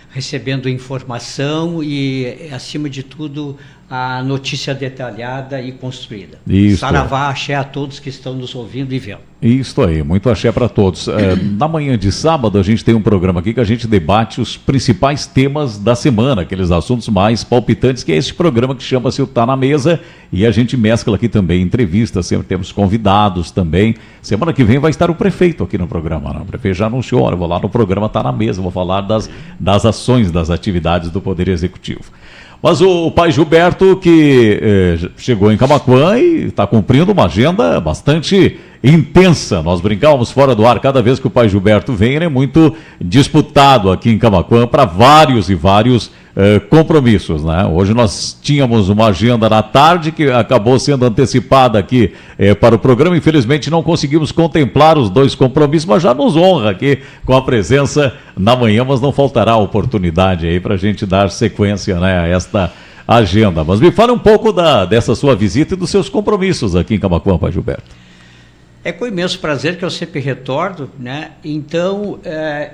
recebendo informação e, acima de tudo, a notícia detalhada e construída. Isso. Saravá, axé a todos que estão nos ouvindo e vendo. Isso aí, muito axé para todos. Na manhã de sábado a gente tem um programa aqui que a gente debate os principais temas da semana, aqueles assuntos mais palpitantes, que é esse programa que chama-se o Tá na Mesa, e a gente mescla aqui também entrevistas, sempre temos convidados também. Semana que vem vai estar o prefeito aqui no programa, né? O prefeito já anunciou, olha, eu vou lá no programa Tá na Mesa, vou falar das ações, das atividades do Poder Executivo. Mas o pai Gilberto, que chegou em Camaquã e está cumprindo uma agenda bastante intensa. Nós brincávamos fora do ar, cada vez que o pai Gilberto vem, ele é muito disputado aqui em Camaquã para vários e vários compromissos, né? Hoje nós tínhamos uma agenda na tarde que acabou sendo antecipada aqui para o programa. Infelizmente não conseguimos contemplar os 2 compromissos, mas já nos honra aqui com a presença na manhã, mas não faltará oportunidade aí para a gente dar sequência, né, a esta agenda. Mas me fale um pouco dessa sua visita e dos seus compromissos aqui em Camaquã, pai Gilberto. É com imenso prazer que eu sempre retorno, né? Então,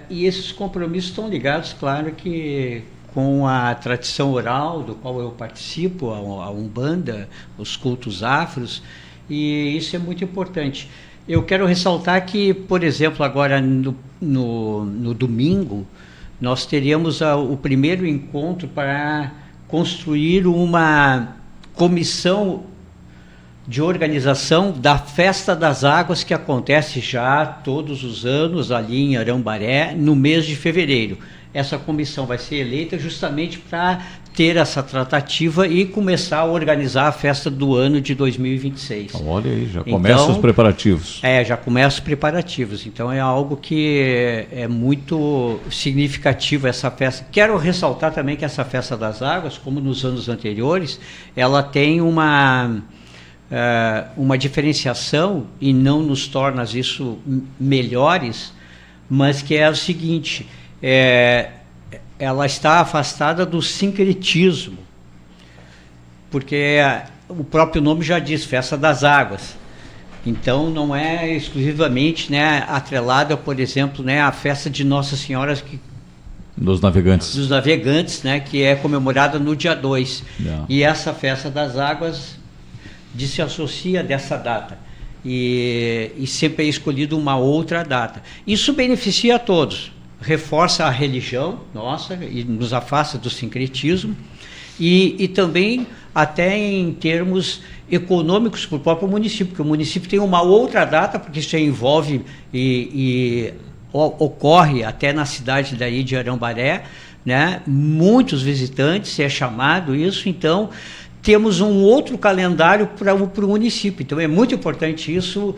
e esses compromissos estão ligados, claro, que com a tradição oral, do qual eu participo, a Umbanda, os cultos afros, e isso é muito importante. Eu quero ressaltar que, por exemplo, agora no domingo, nós teríamos o primeiro encontro para construir uma comissão de organização da Festa das Águas, que acontece já todos os anos ali em Arambaré, no mês de fevereiro. Essa comissão vai ser eleita justamente para ter essa tratativa e começar a organizar a festa do ano de 2026. Então, olha aí, já começam os preparativos. Já começam os preparativos. Então é algo que é muito significativo essa festa. Quero ressaltar também que essa Festa das Águas, como nos anos anteriores, ela tem uma diferenciação e não nos torna isso melhores, mas que é o seguinte... ela está afastada do sincretismo, porque o próprio nome já diz, Festa das Águas. Então não é exclusivamente, né, atrelada, por exemplo, né, à festa de Nossa Senhora dos Navegantes, né, que é comemorada no dia 2. Yeah. E essa Festa das Águas se associa dessa data. E sempre é escolhido uma outra data. Isso beneficia a todos. Reforça a religião nossa e nos afasta do sincretismo e também até em termos econômicos para o próprio município, porque o município tem uma outra data, porque isso envolve e ocorre até na cidade daí de Arambaré, né? Muitos visitantes, é chamado isso, então temos um outro calendário para o município. Então é muito importante isso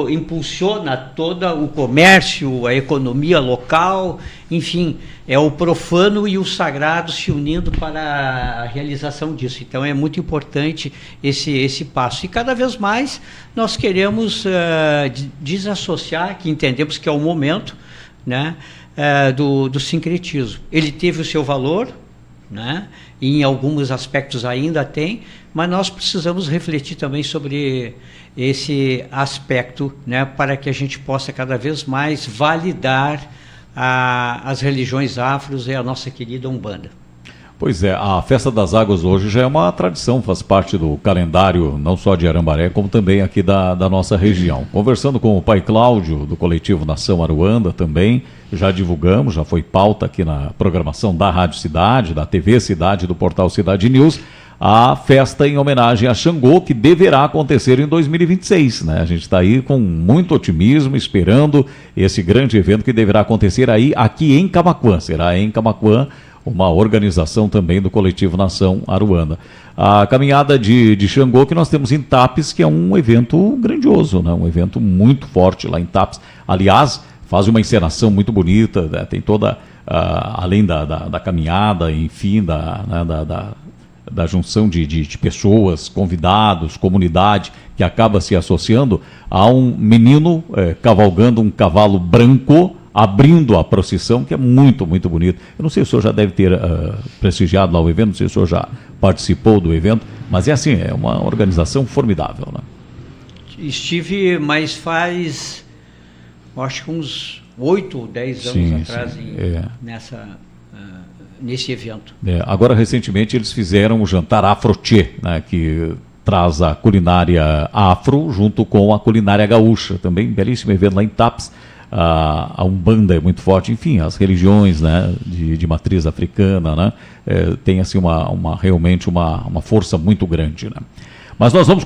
impulsiona todo o comércio, a economia local, enfim, é o profano e o sagrado se unindo para a realização disso. Então é muito importante esse passo. E cada vez mais nós queremos desassociar, que entendemos que é o momento, né, do sincretismo. Ele teve o seu valor, né? E em alguns aspectos ainda tem, mas nós precisamos refletir também sobre esse aspecto, né, para que a gente possa cada vez mais validar as religiões afros e a nossa querida Umbanda. Pois é, a Festa das Águas hoje já é uma tradição, faz parte do calendário não só de Arambaré, como também aqui da nossa região. Conversando com o pai Cláudio, do coletivo Nação Aruanda também, já divulgamos, já foi pauta aqui na programação da Rádio Cidade, da TV Cidade, do portal Cidade News, a festa em homenagem a Xangô, que deverá acontecer em 2026, né? A gente está aí com muito otimismo, esperando esse grande evento que deverá acontecer aí aqui em Camaquã, será em Camaquã, uma organização também do coletivo Nação Aruanda. A caminhada de Xangô que nós temos em Tapes, que é um evento grandioso, né? Um evento muito forte lá em Tapes. Aliás, faz uma encenação muito bonita, né? Tem toda, além da caminhada, enfim, da junção de pessoas, convidados, comunidade, que acaba se associando a um menino cavalgando um cavalo branco, abrindo a procissão, que é muito, muito bonito. Eu não sei se o senhor já deve ter prestigiado lá o evento, não sei se o senhor já participou do evento, mas é assim, é uma organização formidável, né? Estive, mas faz, acho que uns 8 ou 10 anos atrás nesse evento. Agora, recentemente, eles fizeram o jantar Afro-Tchê, né, que traz a culinária afro junto com a culinária gaúcha. Também belíssimo evento lá em Taps. A Umbanda é muito forte, enfim, as religiões, né, de matriz africana, né, tem assim, realmente uma força muito grande, né. Mas nós vamos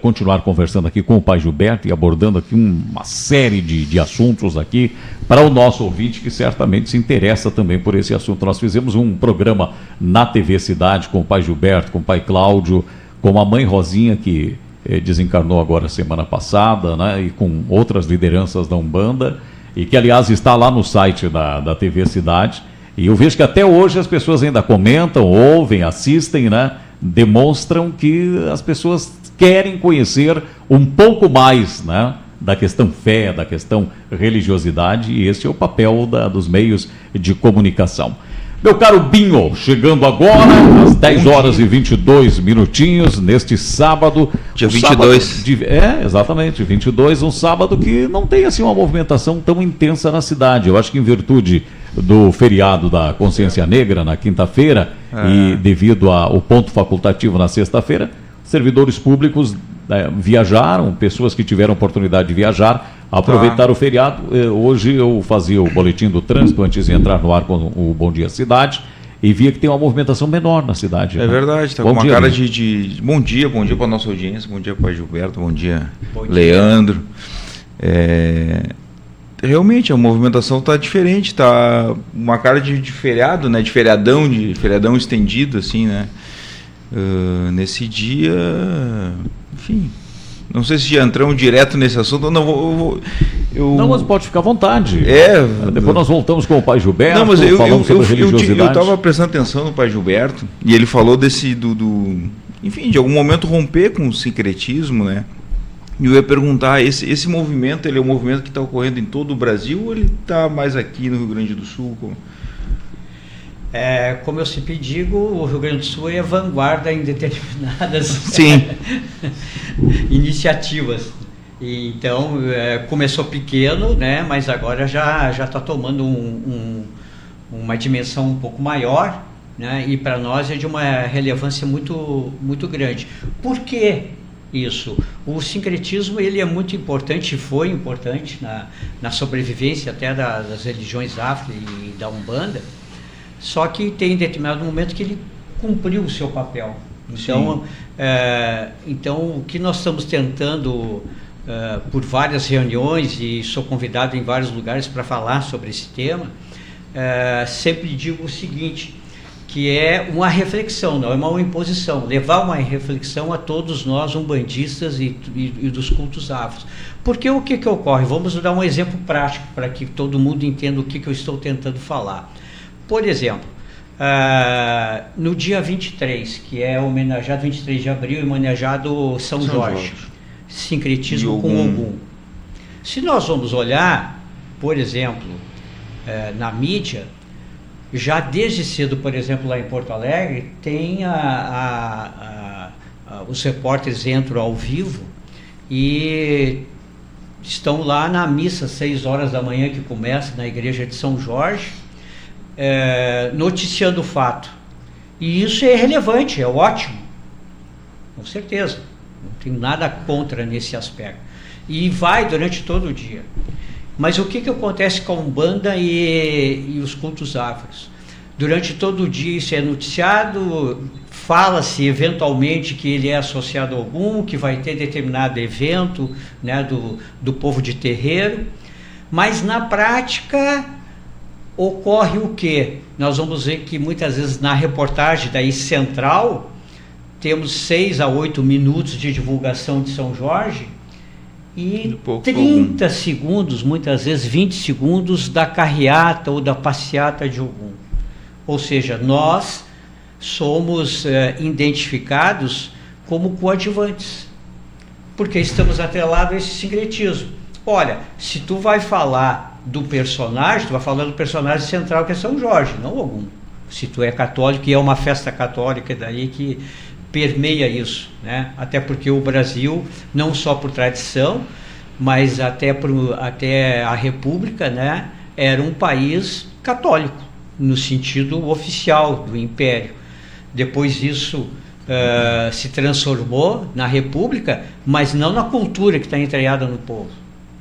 continuar conversando aqui com o Pai Gilberto e abordando aqui uma série de assuntos aqui para o nosso ouvinte que certamente se interessa também por esse assunto. Nós fizemos um programa na TV Cidade com o Pai Gilberto, com o Pai Cláudio, com a Mãe Rosinha, que desencarnou agora semana passada, né, e com outras lideranças da Umbanda, e que aliás está lá no site da TV Cidade, e eu vejo que até hoje as pessoas ainda comentam, ouvem, assistem, né, demonstram que as pessoas querem conhecer um pouco mais, né, da questão fé, da questão religiosidade, e esse é o papel dos meios de comunicação. Meu caro Binho, chegando agora às 10 horas e 22 minutinhos, neste sábado. Dia 22. Sábado exatamente, 22, um sábado que não tem assim uma movimentação tão intensa na cidade. Eu acho que em virtude do feriado da Consciência Negra, na quinta-feira, e devido ao ponto facultativo na sexta-feira, servidores públicos viajaram, pessoas que tiveram oportunidade de viajar, aproveitaram o feriado. Hoje eu fazia o boletim do trânsito antes de entrar no ar com o Bom Dia Cidade e via que tem uma movimentação menor na cidade. É verdade, está com uma cara de bom dia para a nossa audiência, bom dia para o Gilberto, bom dia Leandro. Realmente a movimentação está diferente, está uma cara de feriado, né, de feriadão estendido, assim, né? Nesse dia, enfim, não sei se já entramos direto nesse assunto ou não. Não, mas pode ficar à vontade. Depois nós voltamos com o Pai Gilberto, não, mas falando sobre religiosidade. Eu estava prestando atenção no Pai Gilberto e ele falou enfim, de algum momento romper com o sincretismo, né? E eu ia perguntar, esse movimento, ele é um movimento que está ocorrendo em todo o Brasil ou ele está mais aqui no Rio Grande do Sul? Como eu sempre digo, o Rio Grande do Sul é vanguarda em determinadas iniciativas. Então, começou pequeno, né, mas agora já está tomando uma dimensão um pouco maior, né, e para nós é de uma relevância muito, muito grande. Por que isso? O sincretismo ele é muito importante, foi importante na sobrevivência até das religiões afro e da Umbanda. Só que tem determinado momento que ele cumpriu o seu papel. Então, o que nós estamos tentando, por várias reuniões, e sou convidado em vários lugares para falar sobre esse tema, sempre digo o seguinte, que é uma reflexão, não é uma imposição, levar uma reflexão a todos nós, umbandistas e dos cultos afros. Porque o que ocorre? Vamos dar um exemplo prático para que todo mundo entenda o que eu estou tentando falar. Por exemplo, no dia 23, que é homenageado, 23 de abril, homenageado São Jorge, sincretismo com Ogum. Se nós vamos olhar, por exemplo, na mídia, já desde cedo, por exemplo, lá em Porto Alegre, tem os repórteres entram ao vivo e estão lá na missa, 6 horas da manhã, que começa na igreja de São Jorge, noticiando o fato. E isso é relevante, é ótimo, com certeza, não tenho nada contra nesse aspecto, e vai durante todo o dia. Mas o que acontece com a Umbanda e os cultos afros? Durante todo o dia isso é noticiado, fala-se eventualmente que ele é associado a algum, que vai ter determinado evento, né, do povo de terreiro, mas na prática ocorre o quê? Nós vamos ver que muitas vezes na reportagem daí central temos 6 a 8 minutos de divulgação de São Jorge e 30 segundos, muitas vezes 20 segundos da carreata ou da passeata de Ogum. Ou seja, nós somos identificados como coadjuvantes, porque estamos atrelados a esse sincretismo. Olha, se tu vai falar do personagem, tu vai falar do personagem central, que é São Jorge, não Ogum. Se tu é católico, e é uma festa católica daí que permeia isso, né? Até porque o Brasil, não só por tradição, mas até a República, né, era um país católico, no sentido oficial do Império. Depois isso se transformou na República, mas não na cultura que está entranhada no povo.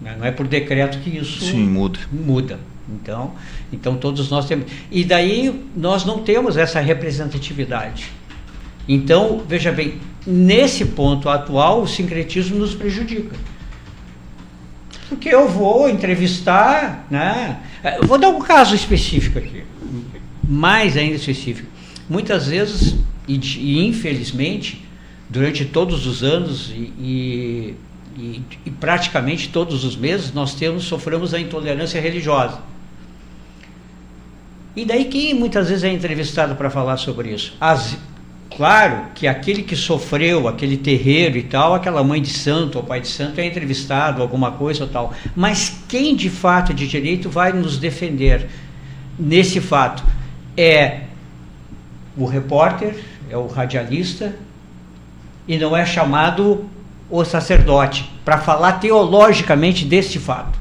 Né? Não é por decreto que isso muda. Então todos nós temos... E daí nós não temos essa representatividade. Então, veja bem, nesse ponto atual, o sincretismo nos prejudica. Porque eu vou entrevistar, né? Eu vou dar um caso específico aqui, mais ainda específico. Muitas vezes, e infelizmente, durante todos os anos e praticamente todos os meses, nós sofremos a intolerância religiosa. E daí quem muitas vezes é entrevistado para falar sobre isso? Claro que aquele que sofreu, aquele terreiro e tal, aquela mãe de santo ou pai de santo é entrevistado, alguma coisa ou tal. Mas quem de fato de direito vai nos defender nesse fato é o repórter, é o radialista, e não é chamado o sacerdote para falar teologicamente deste fato.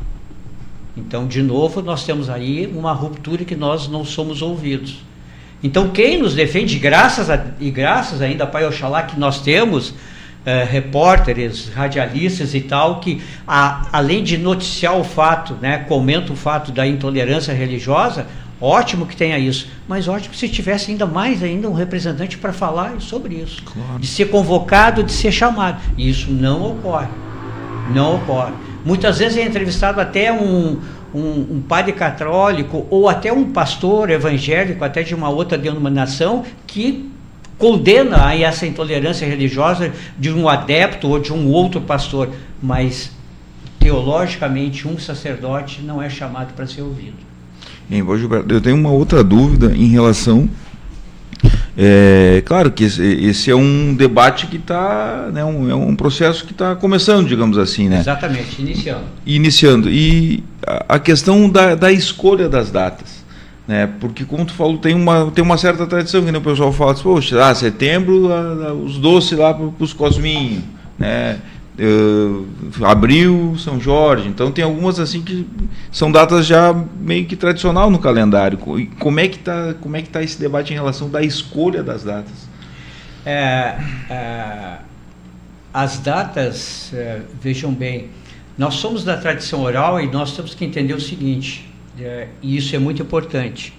Então, de novo, nós temos aí uma ruptura que nós não somos ouvidos. Então, quem nos defende, graças ainda a Pai Oxalá, que nós temos repórteres, radialistas e tal, que além de noticiar o fato, né, comenta o fato da intolerância religiosa, ótimo que tenha isso, mas ótimo se tivesse ainda um representante para falar sobre isso, claro. De ser convocado, de ser chamado. E isso não ocorre. Muitas vezes é entrevistado até um padre católico ou até um pastor evangélico, até de uma outra denominação, que condena aí essa intolerância religiosa de um adepto ou de um outro pastor, mas teologicamente um sacerdote não é chamado para ser ouvido. Eu tenho uma outra dúvida em relação... claro que esse é um debate que está, né, é um processo que está começando, digamos assim, né? Exatamente, iniciando. E a questão da escolha das datas, né? Porque, como tu falou, tem uma certa tradição, que o pessoal fala assim, poxa, setembro, os doces lá para os cosminhos, né? Abril, São Jorge. Então tem algumas assim que são datas já meio que tradicional no calendário. Como é que tá esse debate em relação da escolha das datas? As datas, vejam bem, nós somos da tradição oral e nós temos que entender o seguinte, e isso é muito importante,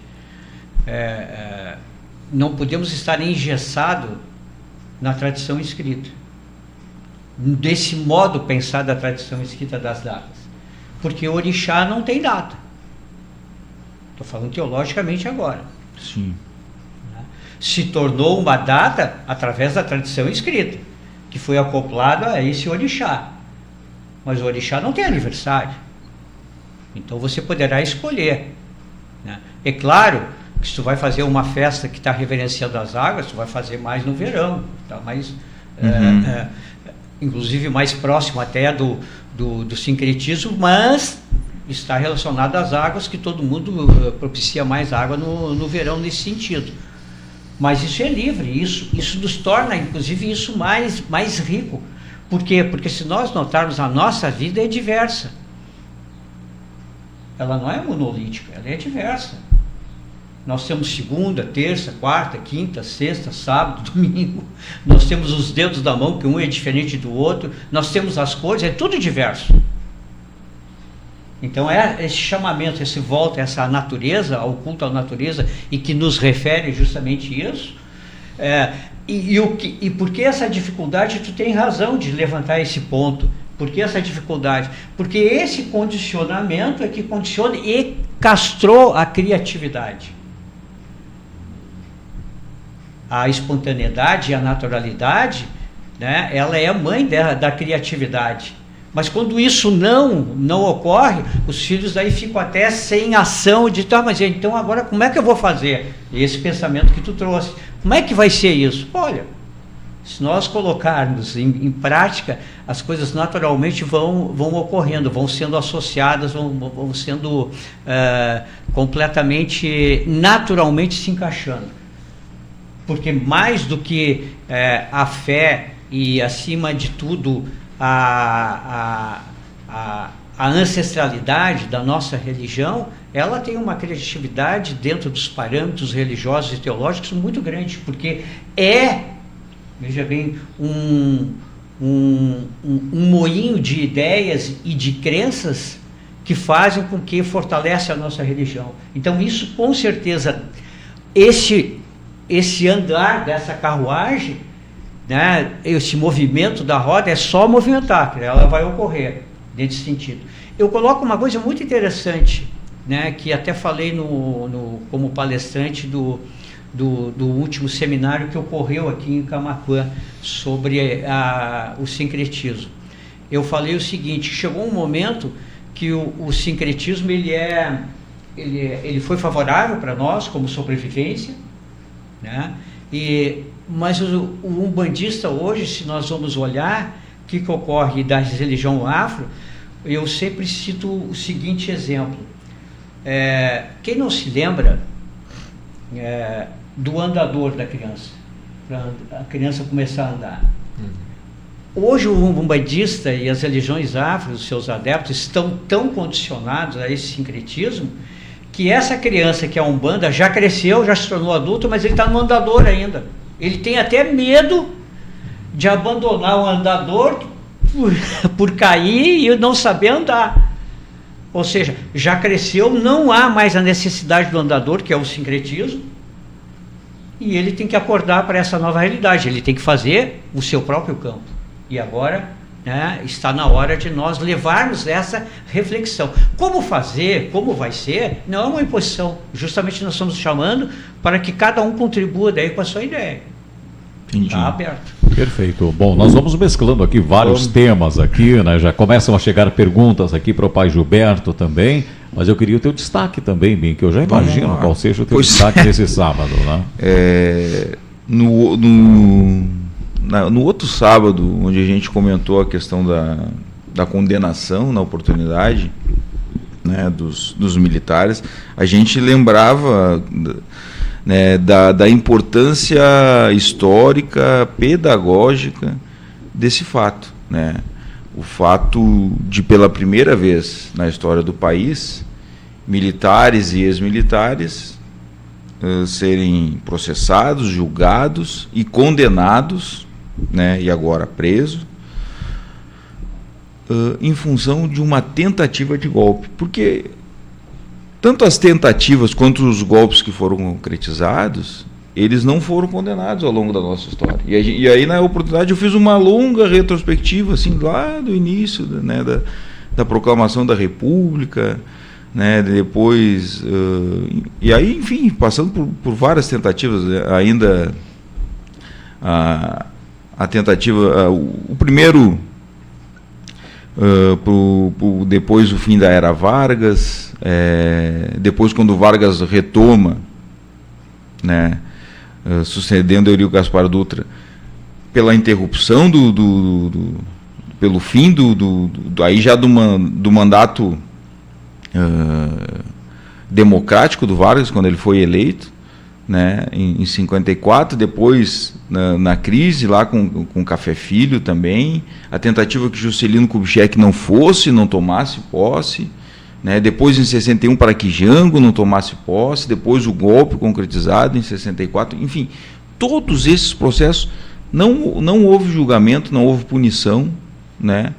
não podemos estar engessados na tradição escrita, desse modo pensar da tradição escrita das datas, porque o orixá não tem data. Estou falando teologicamente agora. Sim. Se tornou uma data através da tradição escrita, que foi acoplada a esse orixá. Mas o orixá não tem aniversário. Então você poderá escolher, né? É claro que se tu vai fazer uma festa que está reverenciando as águas, tu vai fazer mais no verão, tá? Mais, inclusive mais próximo até do sincretismo, mas está relacionado às águas, que todo mundo propicia mais água no verão nesse sentido. Mas isso é livre, isso nos torna, inclusive, isso mais rico. Por quê? Porque se nós notarmos, a nossa vida é diversa. Ela não é monolítica, ela é diversa. Nós temos segunda, terça, quarta, quinta, sexta, sábado, domingo. Nós temos os dedos da mão, que um é diferente do outro. Nós temos as cores, é tudo diverso. Então esse chamamento, esse volta, essa natureza, ao culto à natureza, e que nos refere justamente isso. E por que essa dificuldade? Tu tem razão de levantar esse ponto. Por que essa dificuldade? Porque esse condicionamento é que condiciona e castrou a criatividade. A espontaneidade e a naturalidade, né, ela é a mãe da criatividade. Mas quando isso não ocorre, os filhos daí ficam até sem ação de mas então agora como é que eu vou fazer? Esse pensamento que tu trouxe. Como é que vai ser isso? Olha, se nós colocarmos em prática, as coisas naturalmente vão ocorrendo, vão sendo associadas, vão sendo completamente, naturalmente se encaixando. Porque mais do que a fé e, acima de tudo, a ancestralidade da nossa religião, uma credibilidade dentro dos parâmetros religiosos e teológicos muito grande, porque veja bem, um moinho de ideias e de crenças que fazem com que fortalece a nossa religião. Então isso, com certeza, esse andar dessa carruagem, né, esse movimento da roda é só movimentar, ela vai ocorrer nesse sentido. Eu coloco uma coisa muito interessante, né, que até falei como palestrante do último seminário que ocorreu aqui em Camaquã sobre o sincretismo. Eu falei o seguinte: chegou um momento que o sincretismo ele foi favorável para nós como sobrevivência, né? Mas o umbandista hoje, se nós vamos olhar o que ocorre da religião afro, eu sempre cito o seguinte exemplo. Quem não se lembra do andador da criança, para a criança começar a andar? Hoje o umbandista e as religiões afro, os seus adeptos, estão tão condicionados a esse sincretismo que essa criança que é umbanda já cresceu, já se tornou adulto, mas ele está no andador ainda. Ele tem até medo de abandonar o andador por cair e não saber andar. Ou seja, já cresceu, não há mais a necessidade do andador, que é o sincretismo, e ele tem que acordar para essa nova realidade, ele tem que fazer o seu próprio campo. E agora, né, está na hora de nós levarmos essa reflexão. Como fazer, como vai ser, não é uma imposição. Justamente nós estamos chamando para que cada um contribua daí com a sua ideia. Está aberto. Perfeito. Bom, nós vamos mesclando aqui vários temas aqui, né? Já começam a chegar perguntas aqui para o pai Gilberto também, mas eu queria o teu destaque também, bem, que eu já imagino qual seja o teu destaque nesse sábado, né? No outro sábado, onde a gente comentou a questão da condenação na oportunidade, né, dos militares, a gente lembrava, né, da importância histórica, pedagógica desse fato, né? O fato de, pela primeira vez na história do país, militares e ex-militares serem processados, julgados e condenados, né, e agora preso, em função de uma tentativa de golpe. Porque tanto as tentativas quanto os golpes que foram concretizados, eles não foram condenados ao longo da nossa história. E aí, na oportunidade, eu fiz uma longa retrospectiva, assim, lá do início, né, da proclamação da República, né, depois, e aí, enfim, passando por várias tentativas, ainda a tentativa, o primeiro, depois o fim da era Vargas, depois quando Vargas retoma, né, sucedendo Eurico Gaspar Dutra, pela interrupção pelo fim aí já do mandato democrático do Vargas, quando ele foi eleito, né, em 54, depois na crise lá com Café Filho também, a tentativa que Juscelino Kubitschek não tomasse posse, né, depois em 61 para que Jango não tomasse posse, depois o golpe concretizado em 64, enfim, todos esses processos não houve julgamento, não houve punição, né?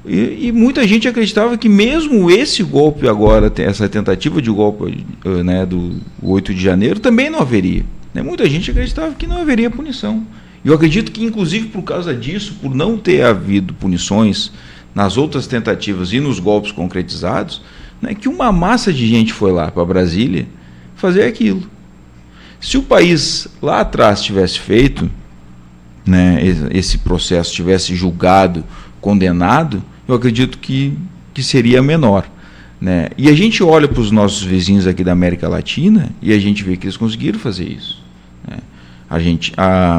E muita gente acreditava que mesmo esse golpe agora, essa tentativa de golpe, né, do 8 de janeiro, também não haveria, né? Muita gente acreditava que não haveria punição. E eu acredito que, inclusive, por causa disso, por não ter havido punições nas outras tentativas e nos golpes concretizados, né, que uma massa de gente foi lá para Brasília fazer aquilo. Se o país lá atrás tivesse feito, né, esse processo, tivesse julgado, condenado, eu acredito que seria menor, né? E a gente olha para os nossos vizinhos aqui da América Latina e a gente vê que eles conseguiram fazer isso, né?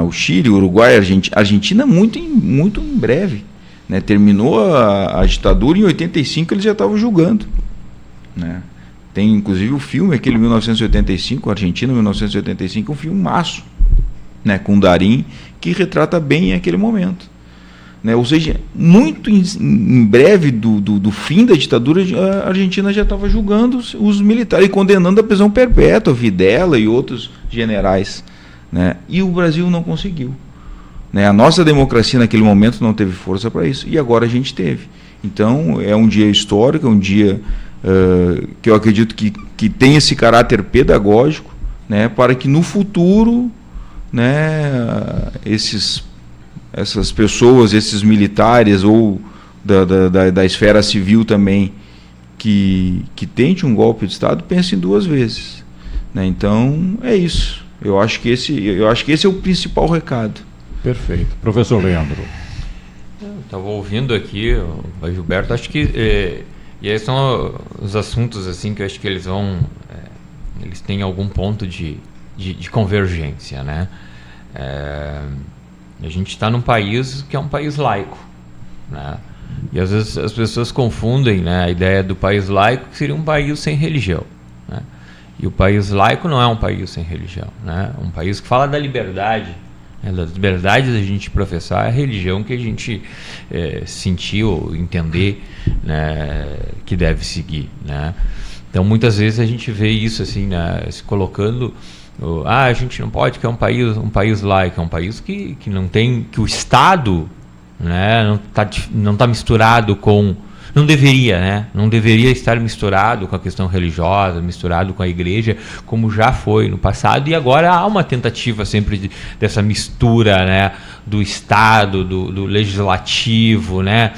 O Chile, o Uruguai, a Argentina muito em breve, né? Terminou a ditadura, em 85 eles já estavam julgando, né? Tem inclusive o filme, aquele 1985, Argentina 1985, um filmaço, né, com Darín, que retrata bem aquele momento, né? Ou seja, muito em breve do fim da ditadura, a Argentina já estava julgando os militares e condenando a prisão perpétua, Videla e outros generais, né? E o Brasil não conseguiu, né? A nossa democracia naquele momento não teve força para isso, e agora a gente teve. Então é um dia histórico, é um dia que eu acredito que tem esse caráter pedagógico, né? Para que no futuro, né, essas pessoas, esses militares ou da esfera civil também que tente um golpe de Estado, pensem 2 vezes, né? Então é isso. Eu acho que esse é o principal recado. Perfeito. Professor Leandro. Estava ouvindo aqui o Gilberto, acho que e aí são os assuntos assim que eu acho que eles têm algum ponto de convergência, né? A gente está num país que é um país laico, né? E às vezes as pessoas confundem, né, a ideia do país laico, que seria um país sem religião, né? E o país laico não é um país sem religião, né? Um país que fala da liberdade, né, da liberdade da gente professar a religião que a gente sentir ou entender, né, que deve seguir, né? Então muitas vezes a gente vê isso assim, né, se colocando, a gente não pode, que é um país laico, é um país que não tem, que o Estado, né, não tá misturado com, não deveria, né, não deveria estar misturado com a questão religiosa, misturado com a igreja, como já foi no passado, e agora há uma tentativa sempre dessa mistura, né, do Estado, do legislativo, né,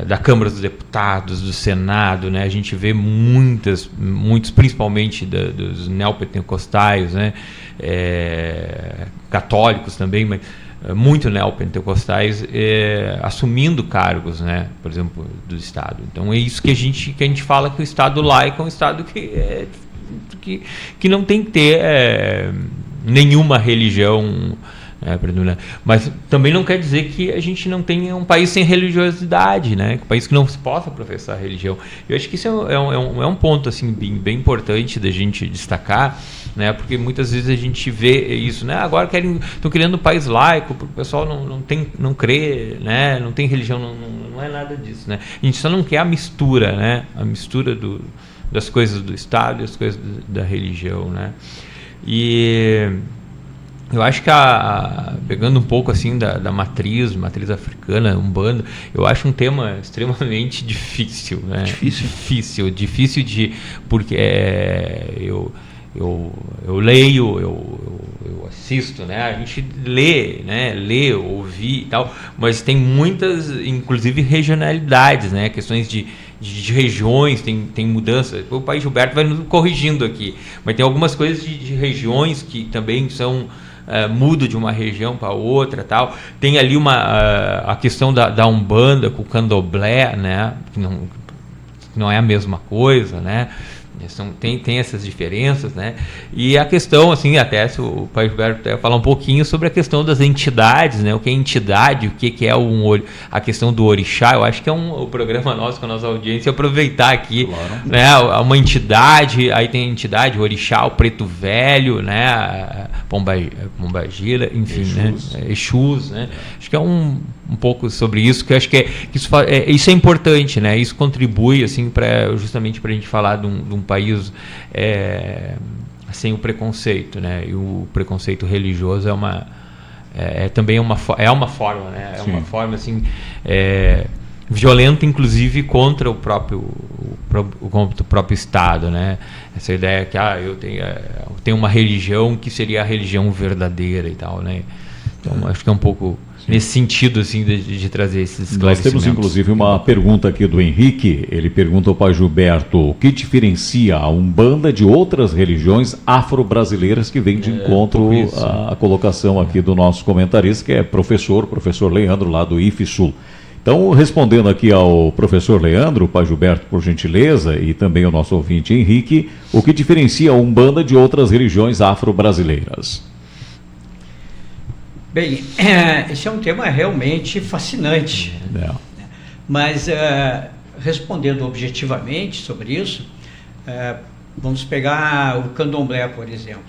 da Câmara dos Deputados, do Senado, né? A gente vê muitos, principalmente dos neopentecostais, né? Católicos também, mas muito neopentecostais assumindo cargos, né? Por exemplo, do Estado. Então é isso que a gente fala, que o Estado laico é um Estado que não tem que ter nenhuma religião. Mas também não quer dizer que a gente não tenha um país sem religiosidade, né? Um país que não se possa professar religião. Eu acho que isso é um ponto assim, bem importante da gente destacar, né? Porque muitas vezes a gente vê isso, né? Agora estão criando um país laico, porque o pessoal não crê, né? Não tem religião, não é nada disso, né? A gente só não quer a mistura, né? A mistura das coisas do Estado e as coisas da religião, né? E eu acho que pegando um pouco assim da matriz africana, Umbanda, eu acho um tema extremamente difícil, né? Difícil porque eu leio, eu assisto, né? A gente lê, ouvir e tal, mas tem muitas, inclusive regionalidades, né? Questões de regiões, tem mudança. O Pai Gilberto vai nos corrigindo aqui, mas tem algumas coisas de regiões que também são muda de uma região para outra, tal. Tem ali a questão da Umbanda com o Candomblé, né? Que não é a mesma coisa, né? Tem essas diferenças, né? E a questão, assim, até se o Pai Gilberto falar um pouquinho sobre a questão das entidades, né? O que é entidade, o que é a questão do orixá. Eu acho que é o programa nosso, com a nossa audiência, aproveitar aqui, claro, né? Uma entidade, aí tem a entidade, o orixá, o preto velho, né? Pombagira, enfim, Exus, né? Exus, né? Acho que é um pouco sobre isso, que eu acho que isso é importante, né? Isso contribui, assim, justamente para a gente falar de um país sem o preconceito, né? E o preconceito religioso também uma forma, né? É uma forma assim violenta, inclusive contra o próprio Estado, né? Essa ideia que eu tenho uma religião que seria a religião verdadeira e tal, né? Então acho que é um pouco nesse sentido, assim, de trazer esses esclarecimentos. Nós temos, inclusive, uma pergunta aqui do Henrique. Ele pergunta ao Pai Gilberto o que diferencia a Umbanda de outras religiões afro-brasileiras, que vem de encontro à colocação aqui do nosso comentarista, que é professor Leandro, lá do IFSUL. Então, respondendo aqui ao professor Leandro, Pai Gilberto, por gentileza, e também ao nosso ouvinte Henrique, o que diferencia a Umbanda de outras religiões afro-brasileiras? Bem, esse é um tema realmente fascinante. Mas, respondendo objetivamente sobre isso, vamos pegar o Candomblé, por exemplo.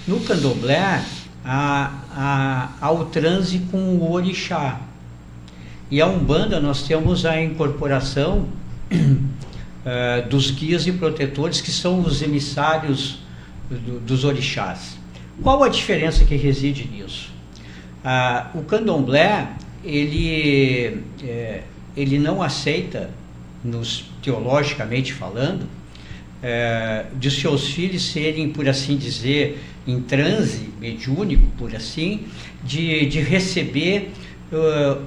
No Candomblé, ao transe com o orixá. E a Umbanda nós temos a incorporação dos guias e protetores, que são os emissários dos orixás. Qual a diferença que reside nisso? O candomblé, ele não aceita, teologicamente falando, de seus filhos serem, por assim dizer, em transe mediúnico, por assim, de receber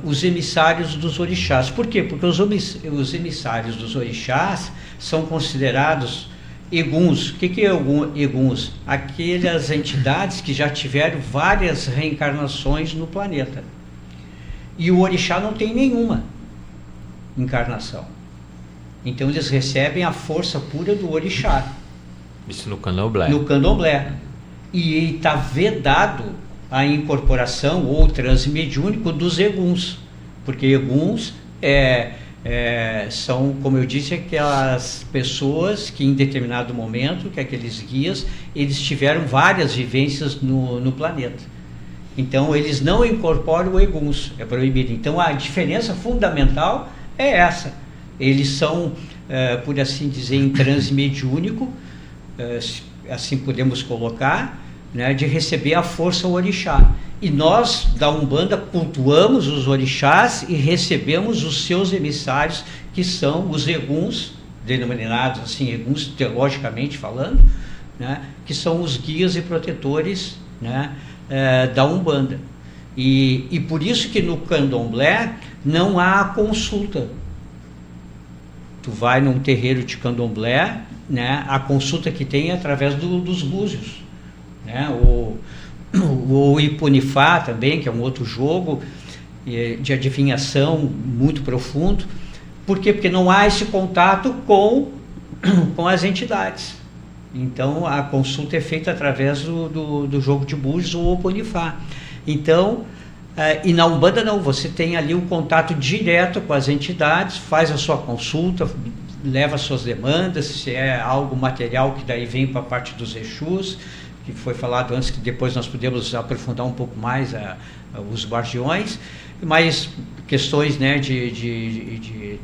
os emissários dos orixás. Por quê? Porque os emissários dos orixás são considerados eguns. O que é eguns? Aquelas entidades que já tiveram várias reencarnações no planeta. E o orixá não tem nenhuma encarnação. Então eles recebem a força pura do orixá. Isso no candomblé. No candomblé. E está vedado a incorporação ou transe mediúnico dos eguns. Porque eguns são, como eu disse, aquelas pessoas que em determinado momento, que aqueles guias, eles tiveram várias vivências no planeta. Então eles não incorporam eguns, é proibido. Então a diferença fundamental é essa. Eles são, por assim dizer, em transe mediúnico, assim podemos colocar, né, de receber a força orixá. E nós, da Umbanda, cultuamos os orixás e recebemos os seus emissários, que são os eguns, denominados assim, eguns teologicamente falando, né, que são os guias e protetores, né, da Umbanda. E por isso que no candomblé não há consulta. Tu vai num terreiro de candomblé, né, a consulta que tem é através dos búzios, né, o Ipunifá também, que é um outro jogo de adivinhação muito profundo. Por quê? Porque não há esse contato com as entidades. Então a consulta é feita através do jogo de búzios ou Ipunifá. Então, e na Umbanda não, você tem ali um contato direto com as entidades, faz a sua consulta, leva as suas demandas, se é algo material que daí vem para a parte dos Exus, que foi falado antes, que depois nós podemos aprofundar um pouco mais os guardiões, mas questões, né, de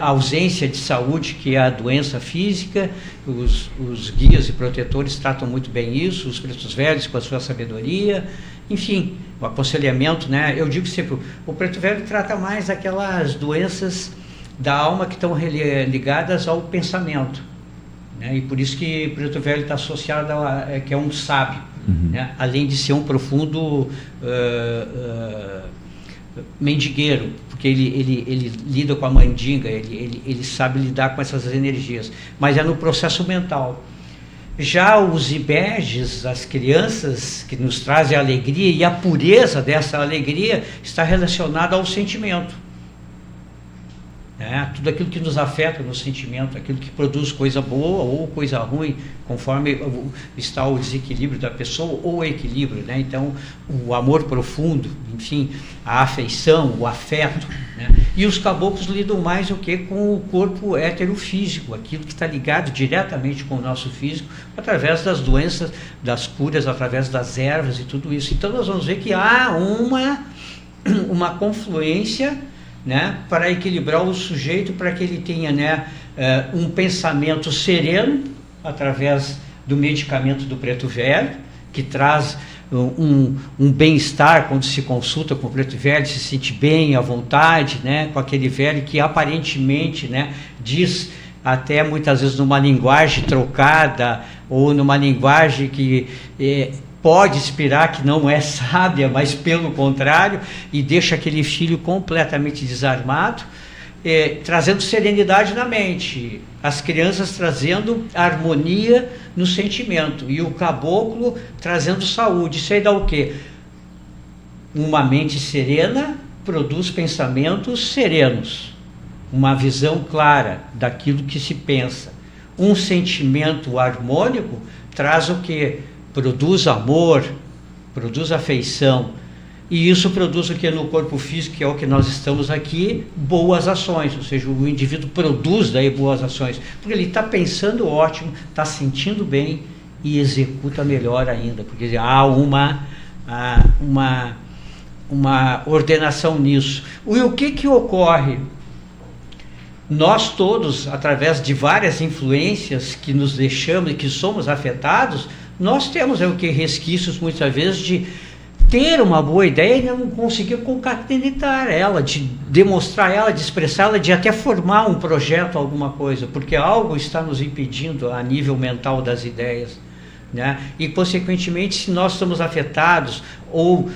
ausência de saúde, que é a doença física, os guias e protetores tratam muito bem isso, os pretos velhos com a sua sabedoria, enfim, o aconselhamento, né? Eu digo sempre, o preto velho trata mais aquelas doenças da alma que estão ligadas ao pensamento, né? E por isso que o preto velho está associado que é um sábio, né? Além de ser um profundo mendigueiro, porque ele lida com a mandinga, ele sabe lidar com essas energias, mas é no processo mental. Já os ibejes, as crianças que nos trazem a alegria, e a pureza dessa alegria está relacionada ao sentimento. Tudo aquilo que nos afeta no sentimento, aquilo que produz coisa boa ou coisa ruim, conforme está o desequilíbrio da pessoa ou o equilíbrio, né? Então, o amor profundo, enfim, a afeição, o afeto, né? E os caboclos lidam mais o que com o corpo heterofísico, aquilo que está ligado diretamente com o nosso físico, através das doenças, das curas, através das ervas e tudo isso. Então, nós vamos ver que há uma confluência, né, para equilibrar o sujeito, para que ele tenha, né, um pensamento sereno, através do medicamento do preto velho, que traz um bem-estar quando se consulta com o preto velho, se sente bem, à vontade, né, com aquele velho que aparentemente, né, diz até muitas vezes numa linguagem trocada, ou numa linguagem que pode inspirar que não é sábia, mas pelo contrário, e deixa aquele filho completamente desarmado, trazendo serenidade na mente, as crianças trazendo harmonia no sentimento, e o caboclo trazendo saúde. Isso aí dá o quê? Uma mente serena produz pensamentos serenos, uma visão clara daquilo que se pensa. Um sentimento harmônico traz o quê? Produz amor, produz afeição, e isso produz o que no corpo físico, que é o que nós estamos aqui, boas ações, ou seja, o indivíduo produz daí boas ações, porque ele está pensando ótimo, está sentindo bem e executa melhor ainda, porque há uma uma ordenação nisso. E o que ocorre? Nós todos, através de várias influências que nos deixamos e que somos afetados, nós temos resquícios muitas vezes de ter uma boa ideia e não conseguir concatenar ela, de demonstrar ela, de expressar ela, de até formar um projeto, alguma coisa, porque algo está nos impedindo a nível mental das ideias, né? E, consequentemente, se nós estamos afetados, ou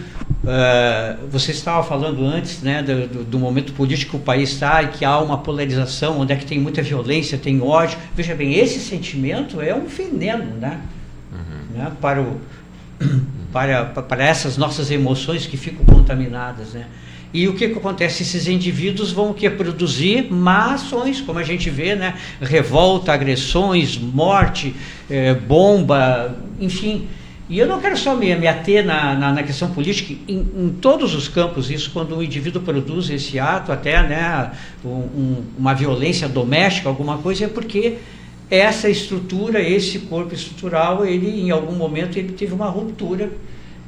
você estava falando antes, né, do momento político que o país está, e que há uma polarização, onde é que tem muita violência, tem ódio. Veja bem, esse sentimento é um veneno, né? Né? Para essas nossas emoções que ficam contaminadas, né? E o que acontece? Esses indivíduos vão produzir má ações, como a gente vê, né? Revolta, agressões, morte, bomba, enfim. E eu não quero só me ater na questão política, em todos os campos, isso, quando o indivíduo produz esse ato, até, né, uma violência doméstica, alguma coisa, é porque essa estrutura, esse corpo estrutural, ele, em algum momento, ele teve uma ruptura.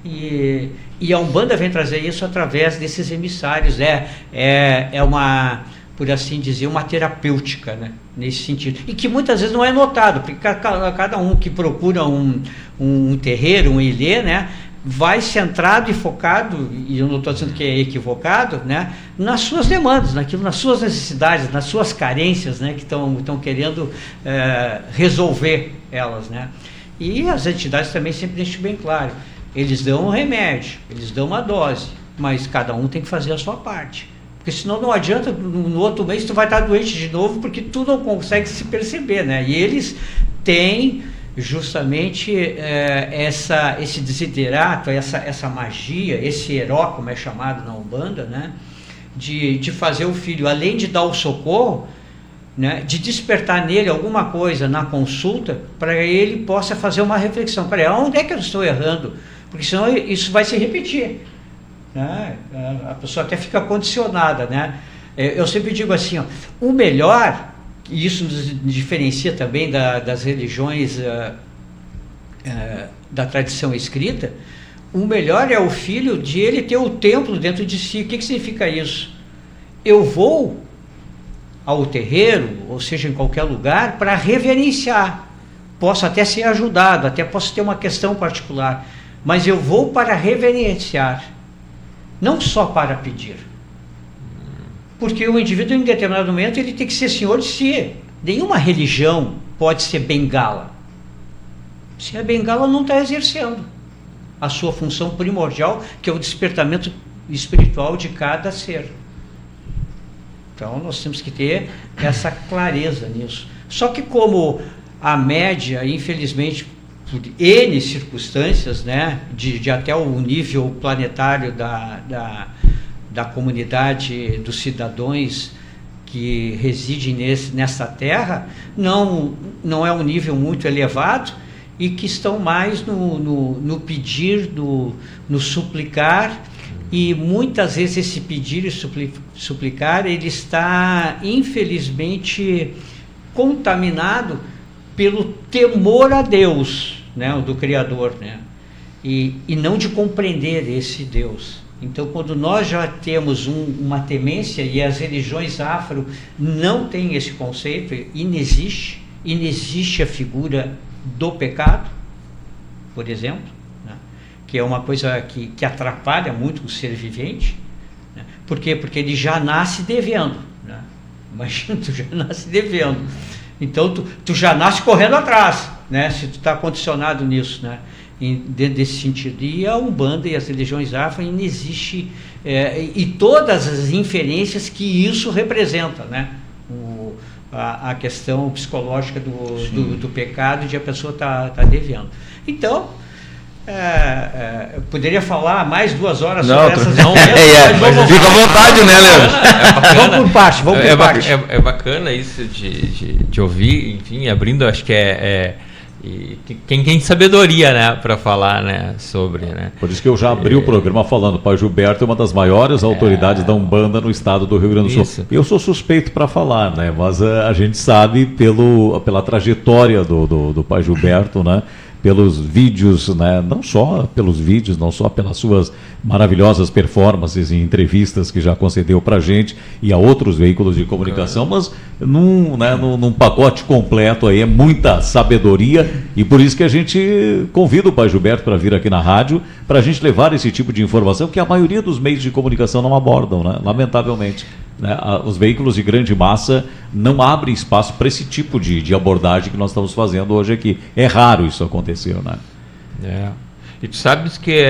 E a Umbanda vem trazer isso através desses emissários. É uma, por assim dizer, uma terapêutica, né, nesse sentido. E que muitas vezes não é notado, porque cada um que procura um terreiro, um ilê, né, vai centrado e focado, e eu não estou dizendo que é equivocado, né, nas suas demandas, nas suas necessidades, nas suas carências, né, que estão querendo resolver elas, né. E as entidades também sempre deixam bem claro, eles dão um remédio, eles dão uma dose, mas cada um tem que fazer a sua parte. Porque senão não adianta, no outro mês tu vai estar doente de novo, porque tu não consegue se perceber, né? E eles têm justamente esse desiderato, essa magia, esse heró, como é chamado na Umbanda, né? De fazer o filho, além de dar o socorro, né, de despertar nele alguma coisa na consulta, para ele possa fazer uma reflexão. Peraí, onde é que eu estou errando? Porque senão isso vai se repetir, né? A pessoa até fica condicionada, né? Eu sempre digo assim, ó, o melhor, e isso nos diferencia também das religiões da tradição escrita, o melhor é o filho de ele ter o templo dentro de si. O que significa isso? Eu vou ao terreiro, ou seja, em qualquer lugar, para reverenciar. Posso até ser ajudado, até posso ter uma questão particular, mas eu vou para reverenciar, não só para pedir. Porque o indivíduo, em determinado momento, ele tem que ser senhor de si. Nenhuma religião pode ser bengala. Se a bengala não está exercendo a sua função primordial, que é o despertamento espiritual de cada ser. Então, nós temos que ter essa clareza nisso. Só que como a média, infelizmente, por N circunstâncias, né, de até o nível planetário da comunidade dos cidadãos que residem nessa terra, não é um nível muito elevado, e que estão mais no pedir, no suplicar, e muitas vezes esse pedir e suplicar, ele está, infelizmente, contaminado pelo temor a Deus, né, do Criador, né, e não de compreender esse Deus. Então, quando nós já temos uma temência, e as religiões afro não têm esse conceito, inexiste a figura do pecado, por exemplo, né, que é uma coisa que atrapalha muito o ser vivente, né. Por quê? Porque ele já nasce devendo, né? Imagina, tu já nasce devendo, então tu já nasce correndo atrás, né, se tu está condicionado nisso, né, dentro desse sentido. E a Umbanda e as religiões afro inexiste, e todas as inferências que isso representa, né, a questão psicológica do pecado, de a pessoa tá devendo. Então, eu poderia falar mais 2 horas sobre essas mas fica à vontade, né, Leandro? Vamos por parte, É bacana isso de ouvir, enfim, abrindo, acho que e quem tem sabedoria, né, para falar, né, sobre, né. Por isso que eu já abri o programa falando, Pai Gilberto é uma das maiores autoridades da Umbanda no estado do Rio Grande do Sul. Eu sou suspeito para falar, né, mas a gente sabe pela trajetória do Pai Gilberto, né, pelos vídeos, né? Não só pelos vídeos, não só pelas suas maravilhosas performances e entrevistas que já concedeu para a gente e a outros veículos de comunicação, mas num pacote completo aí, é muita sabedoria, e por isso que a gente convida o Pai Gilberto para vir aqui na rádio, para a gente levar esse tipo de informação que a maioria dos meios de comunicação não abordam, né? Lamentavelmente. Né? Os veículos de grande massa não abrem espaço para esse tipo de abordagem que nós estamos fazendo hoje aqui. É raro isso acontecer, né? E tu sabes que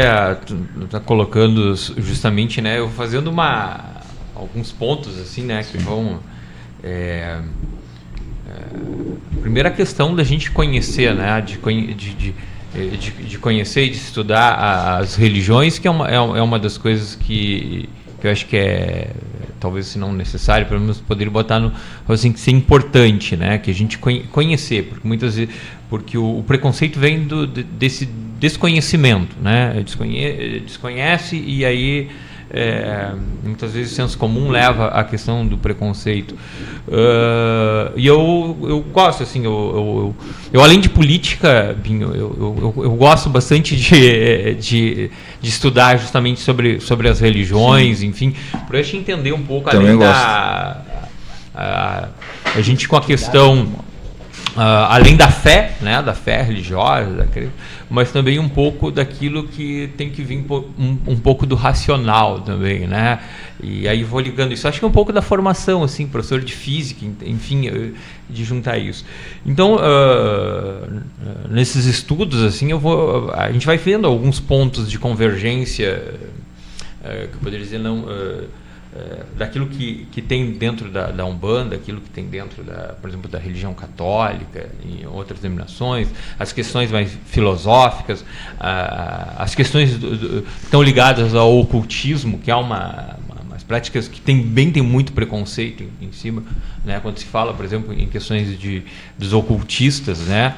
tu tá colocando justamente, né? Eu fazendo alguns pontos assim, né? Que vão primeira questão da gente conhecer, né? De conhecer e de estudar as religiões, que é uma das coisas que eu acho que talvez se não necessário, pelo menos poderia botar assim, que ser importante, né? Que a gente conhecer, porque muitas vezes, porque o preconceito vem desse desconhecimento, né? Desconhece e aí muitas vezes o senso comum leva à questão do preconceito. E eu gosto, assim, eu além de política, Binho, eu gosto bastante de estudar justamente sobre as religiões, sim, enfim, para a gente entender um pouco além a gente com a questão além da fé, né, da fé religiosa, mas também um pouco daquilo que tem que vir um pouco do racional também, né? E aí vou ligando isso. Acho que é um pouco da formação, assim, professor de física, enfim, de juntar isso. Então, nesses estudos, assim, a gente vai vendo alguns pontos de convergência, que eu poderia dizer daquilo que tem dentro da Umbanda, aquilo que tem dentro, por exemplo, da religião católica e outras denominações, as questões mais filosóficas, as questões que estão ligadas ao ocultismo, que é umas práticas que tem muito preconceito em cima, né? Quando se fala, por exemplo, em questões dos ocultistas, né?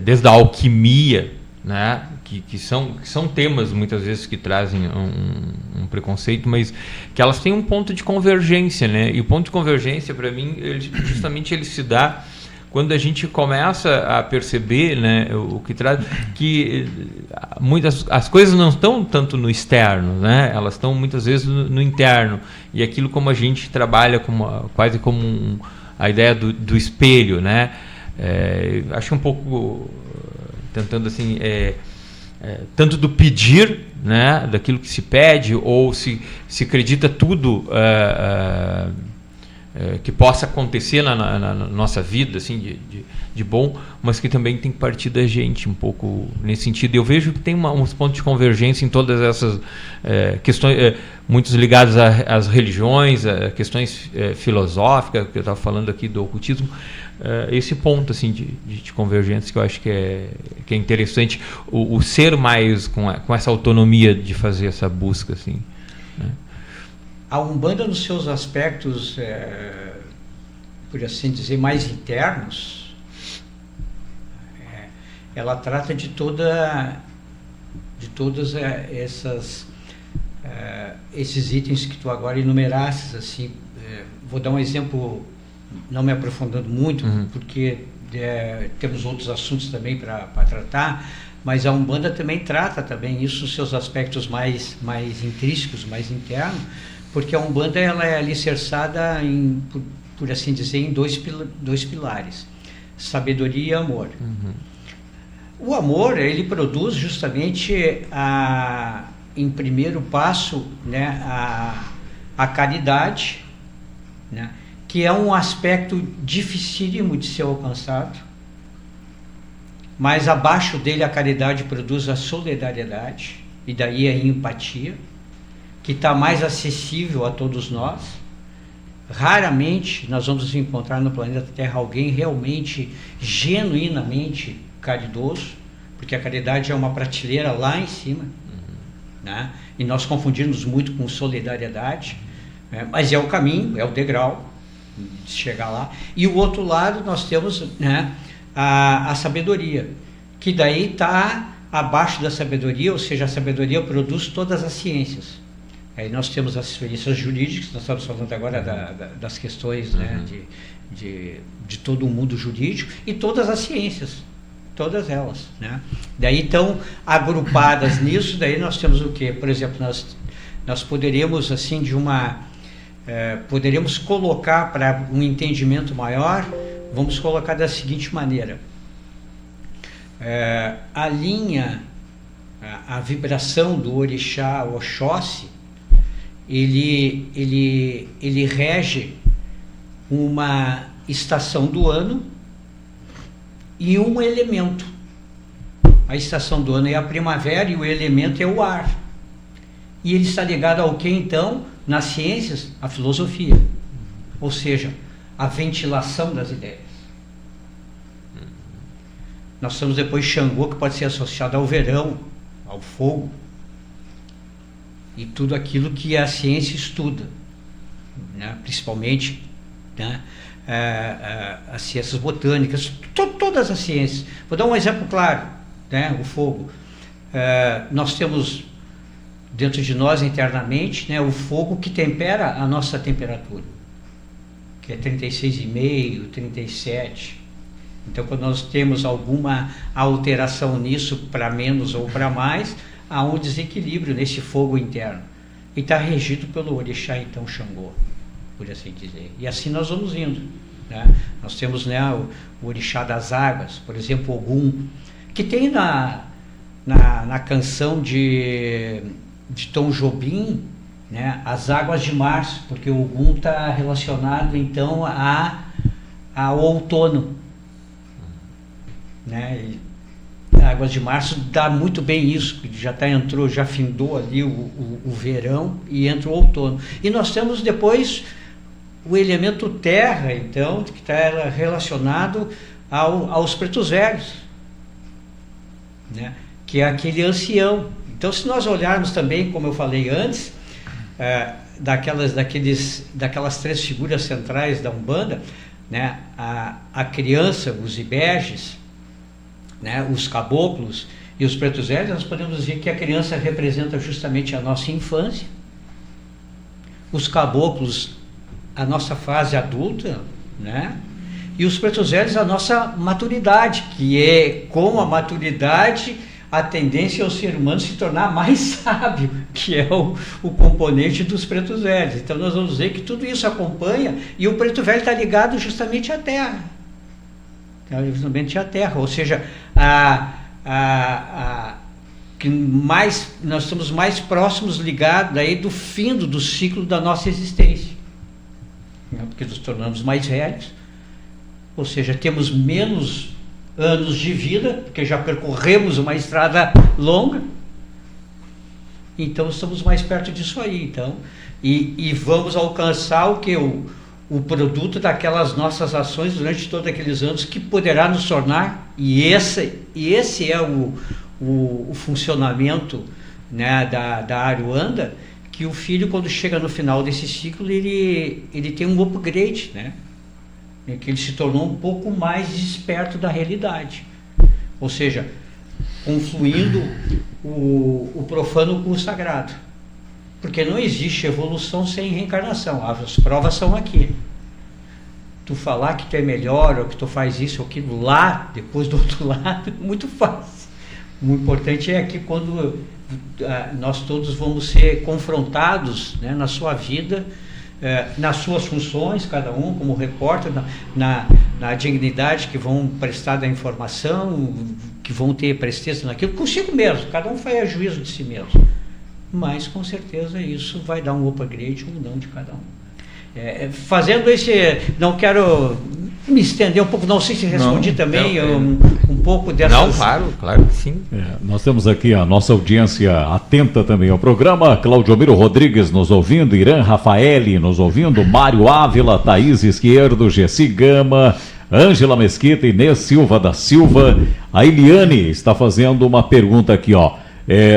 Desde a alquimia, né? Que são temas muitas vezes que trazem um preconceito, mas que elas têm um ponto de convergência, né? E o ponto de convergência, para mim, justamente ele se dá quando a gente começa a perceber, né, o que traz, que as coisas não estão tanto no externo, né? Elas estão muitas vezes no interno, e aquilo como a gente trabalha quase como a ideia do espelho, né? Acho um pouco tentando assim tanto do pedir, né, daquilo que se pede, ou se acredita tudo que possa acontecer na nossa vida, assim, de bom, mas que também tem que partir da gente um pouco nesse sentido. Eu vejo que tem uns pontos de convergência em todas essas questões, muitos ligados às religiões, a questões filosóficas, que eu estava falando aqui do ocultismo, esse ponto assim de convergência que eu acho que é interessante, o ser mais com essa autonomia de fazer essa busca, assim, né? A Umbanda, nos seus aspectos, por assim dizer, mais internos, ela trata de todos esses itens que tu agora enumerasses, assim. Vou dar um exemplo, não me aprofundando muito, porque temos outros assuntos também para tratar, mas a Umbanda também trata também isso, os seus aspectos mais intrínsecos, mais internos, porque a Umbanda ela é alicerçada por assim dizer, em dois pilares: sabedoria e amor. O amor, ele produz justamente em primeiro passo, né, a caridade, né, que é um aspecto dificílimo de ser alcançado, mas abaixo dele a caridade produz a solidariedade, e daí a empatia, que está mais acessível a todos nós. Raramente nós vamos encontrar no planeta Terra alguém realmente, genuinamente caridoso, porque a caridade é uma prateleira lá em cima, né? E nós confundimos muito com solidariedade, mas é o caminho, é o degrau de chegar lá. E o outro lado nós temos, né, a sabedoria, que daí está abaixo da sabedoria, ou seja, a sabedoria produz todas as ciências. Aí nós temos as experiências jurídicas, nós estamos falando agora das questões, né, de todo o mundo jurídico, e todas as ciências, todas elas, né? Daí estão agrupadas nisso, daí nós temos o quê? Por exemplo, nós poderíamos, assim, poderíamos colocar para um entendimento maior, vamos colocar da seguinte maneira. A linha, a vibração do orixá Oxóssi, ele rege uma estação do ano e um elemento. A estação do ano é a primavera e o elemento é o ar. E ele está ligado ao que, então, nas ciências? A filosofia. Ou seja, a ventilação das ideias. Nós temos depois Xangô, que pode ser associado ao verão, ao fogo, e tudo aquilo que a ciência estuda, né? Principalmente, né? As ciências botânicas, todas as ciências. Vou dar um exemplo claro, né? O fogo. Nós temos dentro de nós internamente, né, o fogo que tempera a nossa temperatura, que é 36,5, 37. Então, quando nós temos alguma alteração nisso, para menos ou para mais, há um desequilíbrio nesse fogo interno. E está regido pelo orixá, então, Xangô, por assim dizer. E assim nós vamos indo, né? Nós temos, né, o orixá das águas, por exemplo, Ogum, que tem na canção de Tom Jobim, né, as águas de março, porque o Ogum está relacionado, então, ao outono, né? E Águas de Março dá muito bem isso, já findou ali o verão e entra o outono. E nós temos depois o elemento terra, então, que está relacionado aos pretos velhos, né? Que é aquele ancião. Então, se nós olharmos também, como eu falei antes, daquelas três figuras centrais da Umbanda, né? A criança, os ibejes, né, os caboclos e os pretos velhos, nós podemos dizer que a criança representa justamente a nossa infância, os caboclos a nossa fase adulta, né, e os pretos velhos a nossa maturidade, que é, com a maturidade, a tendência é o ser humano se tornar mais sábio, que é o componente dos pretos velhos. Então nós vamos dizer que tudo isso acompanha, e o preto velho está ligado justamente à terra. Justamente à terra, ou seja, que nós estamos mais próximos ligados aí do fim do ciclo da nossa existência, né? Porque nos tornamos mais velhos, ou seja, temos menos anos de vida, porque já percorremos uma estrada longa, então estamos mais perto disso aí, então, e vamos alcançar o que? O produto daquelas nossas ações durante todos aqueles anos, que poderá nos tornar, e esse é o funcionamento, né, da Aruanda, que o filho, quando chega no final desse ciclo, ele tem um upgrade, né, que ele se tornou um pouco mais desperto da realidade, ou seja, confluindo o profano com o sagrado. Porque não existe evolução sem reencarnação. As provas são aqui. Tu falar que tu é melhor, ou que tu faz isso ou aquilo lá, depois do outro lado, é muito fácil. O importante é que quando nós todos vamos ser confrontados, né, na sua vida, nas suas funções, cada um como repórter, na dignidade que vão prestar da informação, que vão ter presteza naquilo, consigo mesmo. Cada um faz a juízo de si mesmo. Mas com certeza isso vai dar um upgrade ou não de cada um. Fazendo não quero me estender um pouco, não sei se respondi também um pouco dessas... Não, claro que sim. Nós temos aqui a nossa audiência atenta também ao programa, Claudio Miro Rodrigues nos ouvindo, Irã Rafaeli nos ouvindo, Mário Ávila, Thaís Esquerdo, Gessi Gama, Ângela Mesquita, Inês Silva da Silva, a Eliane está fazendo uma pergunta aqui, ó.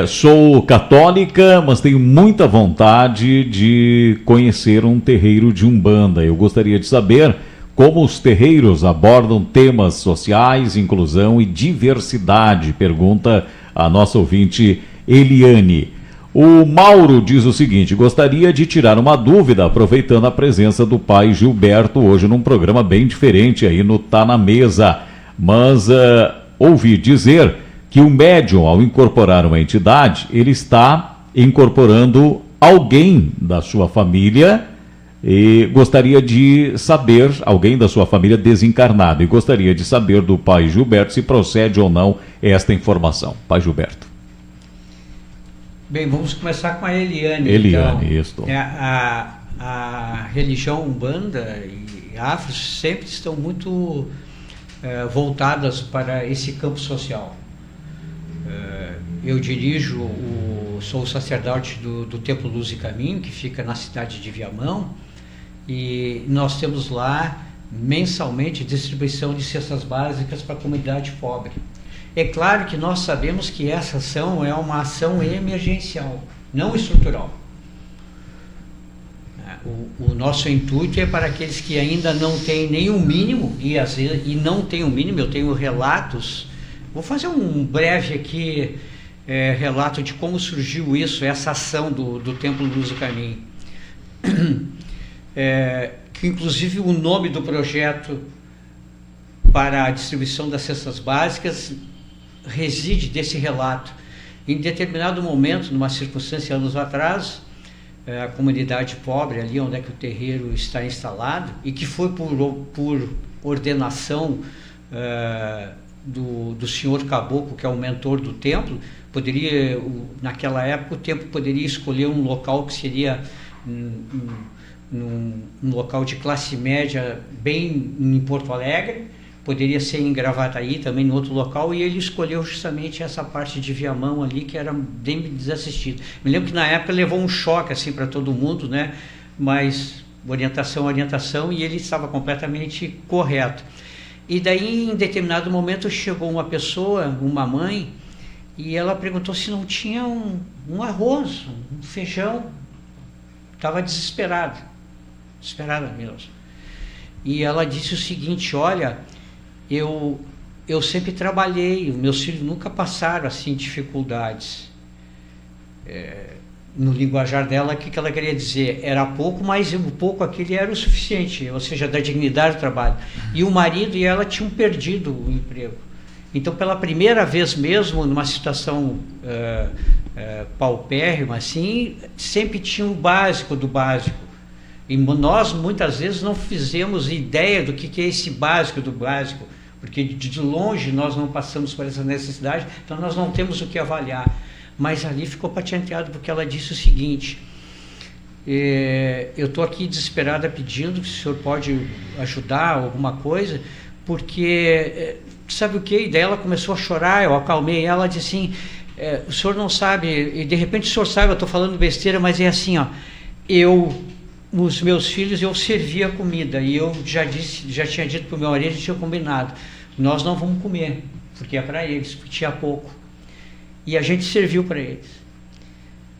Sou católica, mas tenho muita vontade de conhecer um terreiro de Umbanda. Eu gostaria de saber como os terreiros abordam temas sociais, inclusão e diversidade, pergunta a nossa ouvinte Eliane. O Mauro diz o seguinte: gostaria de tirar uma dúvida, aproveitando a presença do pai Gilberto hoje num programa bem diferente aí no Tá na Mesa, mas ouvi dizer que o médium, ao incorporar uma entidade, ele está incorporando alguém da sua família e gostaria de saber, alguém da sua família desencarnado, e gostaria de saber do pai Gilberto se procede ou não esta informação. Pai Gilberto. Bem, vamos começar com a Eliane. Eliane, então. isso. A religião Umbanda e Afro sempre estão muito voltadas para esse campo social. Eu sou o sacerdote do Templo Luz e Caminho, que fica na cidade de Viamão, e nós temos lá mensalmente distribuição de cestas básicas para a comunidade pobre. É claro que nós sabemos que essa ação é uma ação emergencial, não estrutural. O nosso intuito é para aqueles que ainda não têm nenhum mínimo, e não têm um mínimo. Eu tenho relatos, vou fazer um breve aqui, relato de como surgiu essa ação do Templo Luz do Caminho. Que inclusive o nome do projeto para a distribuição das cestas básicas reside desse relato. Em determinado momento, numa circunstância anos atrás, a comunidade pobre, ali onde é que o terreiro está instalado, e que foi por ordenação do senhor Caboclo, que é o mentor do templo, naquela época o templo poderia escolher um local que seria um local de classe média, bem em Porto Alegre, poderia ser em Gravataí, também em outro local, e ele escolheu justamente essa parte de Viamão ali, que era bem desassistida. Me lembro que na época levou um choque assim para todo mundo, né? Mas orientação, e ele estava completamente correto. E daí, em determinado momento, chegou uma pessoa, uma mãe, e ela perguntou se não tinha um arroz, um feijão. Estava desesperada mesmo. E ela disse o seguinte: olha, eu sempre trabalhei, meus filhos nunca passaram assim dificuldades. No linguajar dela, o que ela queria dizer? Era pouco, mas o pouco aquele era o suficiente, ou seja, da dignidade do trabalho. E o marido e ela tinham perdido o emprego. Então, pela primeira vez mesmo, numa situação paupérrima, assim, sempre tinha o básico do básico. E nós, muitas vezes, não fizemos ideia do que é esse básico do básico, porque de longe nós não passamos por essa necessidade, então nós não temos o que avaliar. Mas ali ficou patenteado, porque ela disse o seguinte: eu estou aqui desesperada pedindo se o senhor pode ajudar alguma coisa, porque sabe o que? E daí ela começou a chorar, eu acalmei ela, disse assim: o senhor não sabe, e de repente o senhor sabe, eu estou falando besteira, mas é assim, ó, os meus filhos, eu servia comida, e eu já tinha dito para o meu marido, tinha combinado, nós não vamos comer, porque é para eles, porque tinha pouco. E a gente serviu para eles.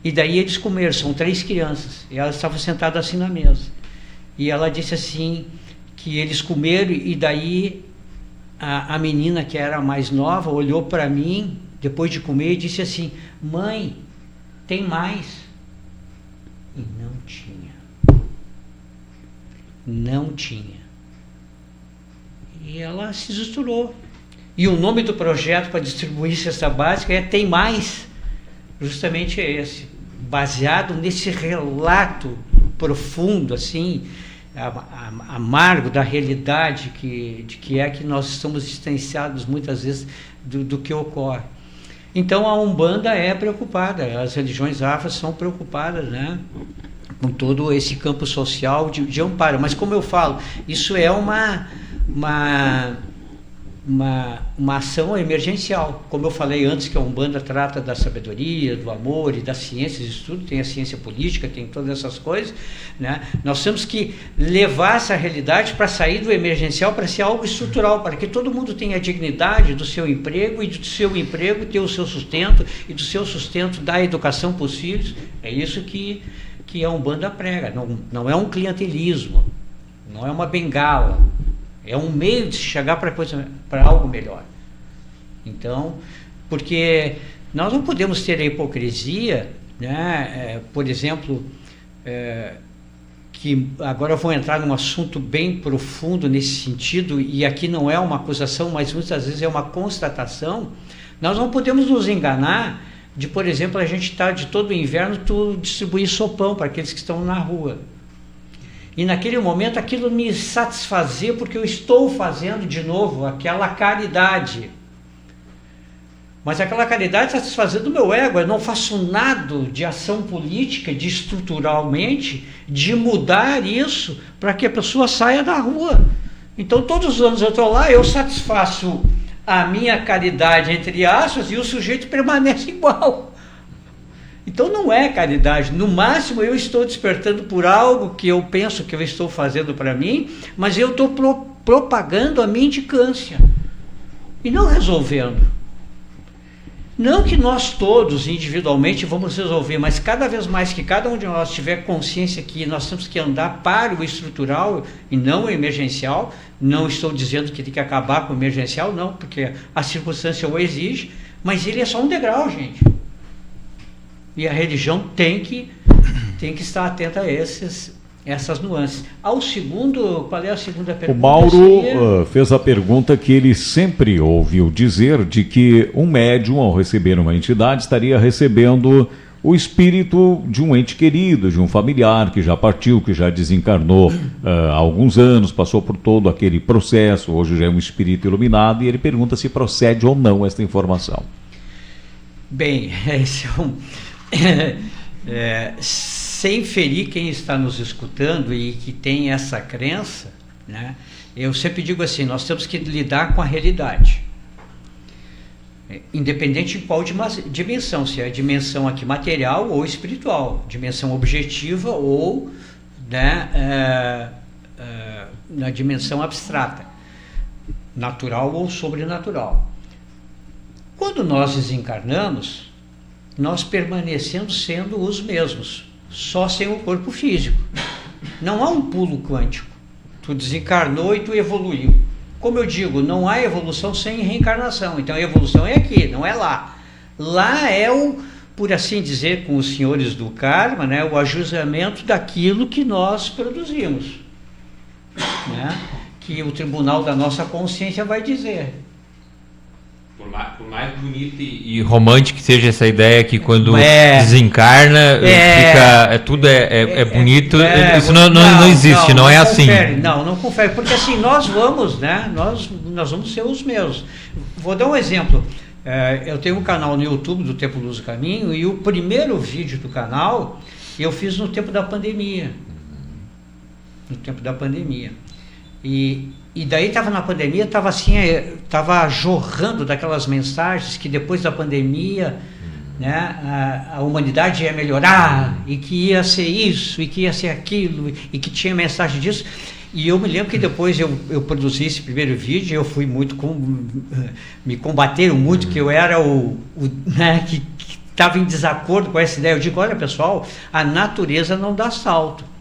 E daí eles comeram, são 3 crianças, e elas estavam sentadas assim na mesa. E ela disse assim, que eles comeram, e daí a menina, que era a mais nova, olhou para mim, depois de comer, e disse assim: mãe, tem mais? E não tinha. Não tinha. E ela se estruturou. E o nome do projeto para distribuir cesta básica é Tem Mais. Justamente é esse, baseado nesse relato profundo, assim, amargo da realidade que nós estamos distanciados muitas vezes do que ocorre. Então a Umbanda é preocupada, as religiões afros são preocupadas, né, com todo esse campo social de amparo. Mas, como eu falo, isso é uma ação emergencial. Como eu falei antes, que a Umbanda trata da sabedoria, do amor e das ciências, isso tudo, tem a ciência política, tem todas essas coisas, né? Nós temos que levar essa realidade para sair do emergencial, para ser algo estrutural, para que todo mundo tenha a dignidade do seu emprego, e do seu emprego ter o seu sustento, e do seu sustento dar a educação para os filhos. É isso que a Umbanda prega. Não é um clientelismo, não é uma bengala, é um meio de chegar para algo melhor. Então, porque nós não podemos ter a hipocrisia né? Por exemplo, que agora eu vou entrar num assunto bem profundo nesse sentido, e aqui não é uma acusação, mas muitas vezes é uma constatação. Nós não podemos nos enganar de, por exemplo, a gente estar de todo o inverno tu distribuir sopão para aqueles que estão na rua. E naquele momento aquilo me satisfazer porque eu estou fazendo de novo aquela caridade. Mas aquela caridade satisfazendo o meu ego. Eu não faço nada de ação política, de estruturalmente, de mudar isso para que a pessoa saia da rua. Então todos os anos eu estou lá, eu satisfaço a minha caridade, entre aspas, e o sujeito permanece igual. Então não é caridade. No máximo eu estou despertando por algo que eu penso que eu estou fazendo para mim, mas eu estou propagando a minha indicância e não resolvendo. Não que nós todos individualmente vamos resolver, mas cada vez mais que cada um de nós tiver consciência que nós temos que andar para o estrutural e não o emergencial. Não estou dizendo que tem que acabar com o emergencial, não, porque a circunstância o exige, mas ele é só um degrau, gente. E a religião tem que estar atenta a essas nuances. Ao segundo, qual é a segunda pergunta? O Mauro fez a pergunta que ele sempre ouviu dizer, de que um médium, ao receber uma entidade, estaria recebendo o espírito de um ente querido, de um familiar que já partiu, que já desencarnou há alguns anos, passou por todo aquele processo, hoje já é um espírito iluminado, e ele pergunta se procede ou não esta informação. Bem, esse sem ferir quem está nos escutando e que tem essa crença, né, eu sempre digo assim, nós temos que lidar com a realidade. Independente de qual dimensão, se é a dimensão aqui material ou espiritual, dimensão objetiva ou, né, na dimensão abstrata, natural ou sobrenatural. Quando nós desencarnamos, nós permanecemos sendo os mesmos, só sem o corpo físico. Não há um pulo quântico. Tu desencarnou e tu evoluiu. Como eu digo, não há evolução sem reencarnação. Então a evolução é aqui, não é lá. Lá é por assim dizer, com os senhores do karma, né, o ajustamento daquilo que nós produzimos, né, que o tribunal da nossa consciência vai dizer. Por mais bonita e romântica que seja essa ideia que quando desencarna, tudo é bonito, isso não existe, não é assim. Não confere, porque assim, nós vamos, né, nós vamos ser os mesmos. Vou dar um exemplo. Eu tenho um canal no YouTube do Tempo Luz do Caminho, e o primeiro vídeo do canal eu fiz no tempo da pandemia. E daí estava na pandemia, estava assim, estava jorrando daquelas mensagens que depois da pandemia, né, a humanidade ia melhorar, e que ia ser isso, e que ia ser aquilo, e que tinha mensagem disso. E eu me lembro que depois eu produzi esse primeiro vídeo, eu fui muito, me combateram muito, que eu era né, que estava em desacordo com essa ideia. Eu digo, olha pessoal, a natureza não dá salto.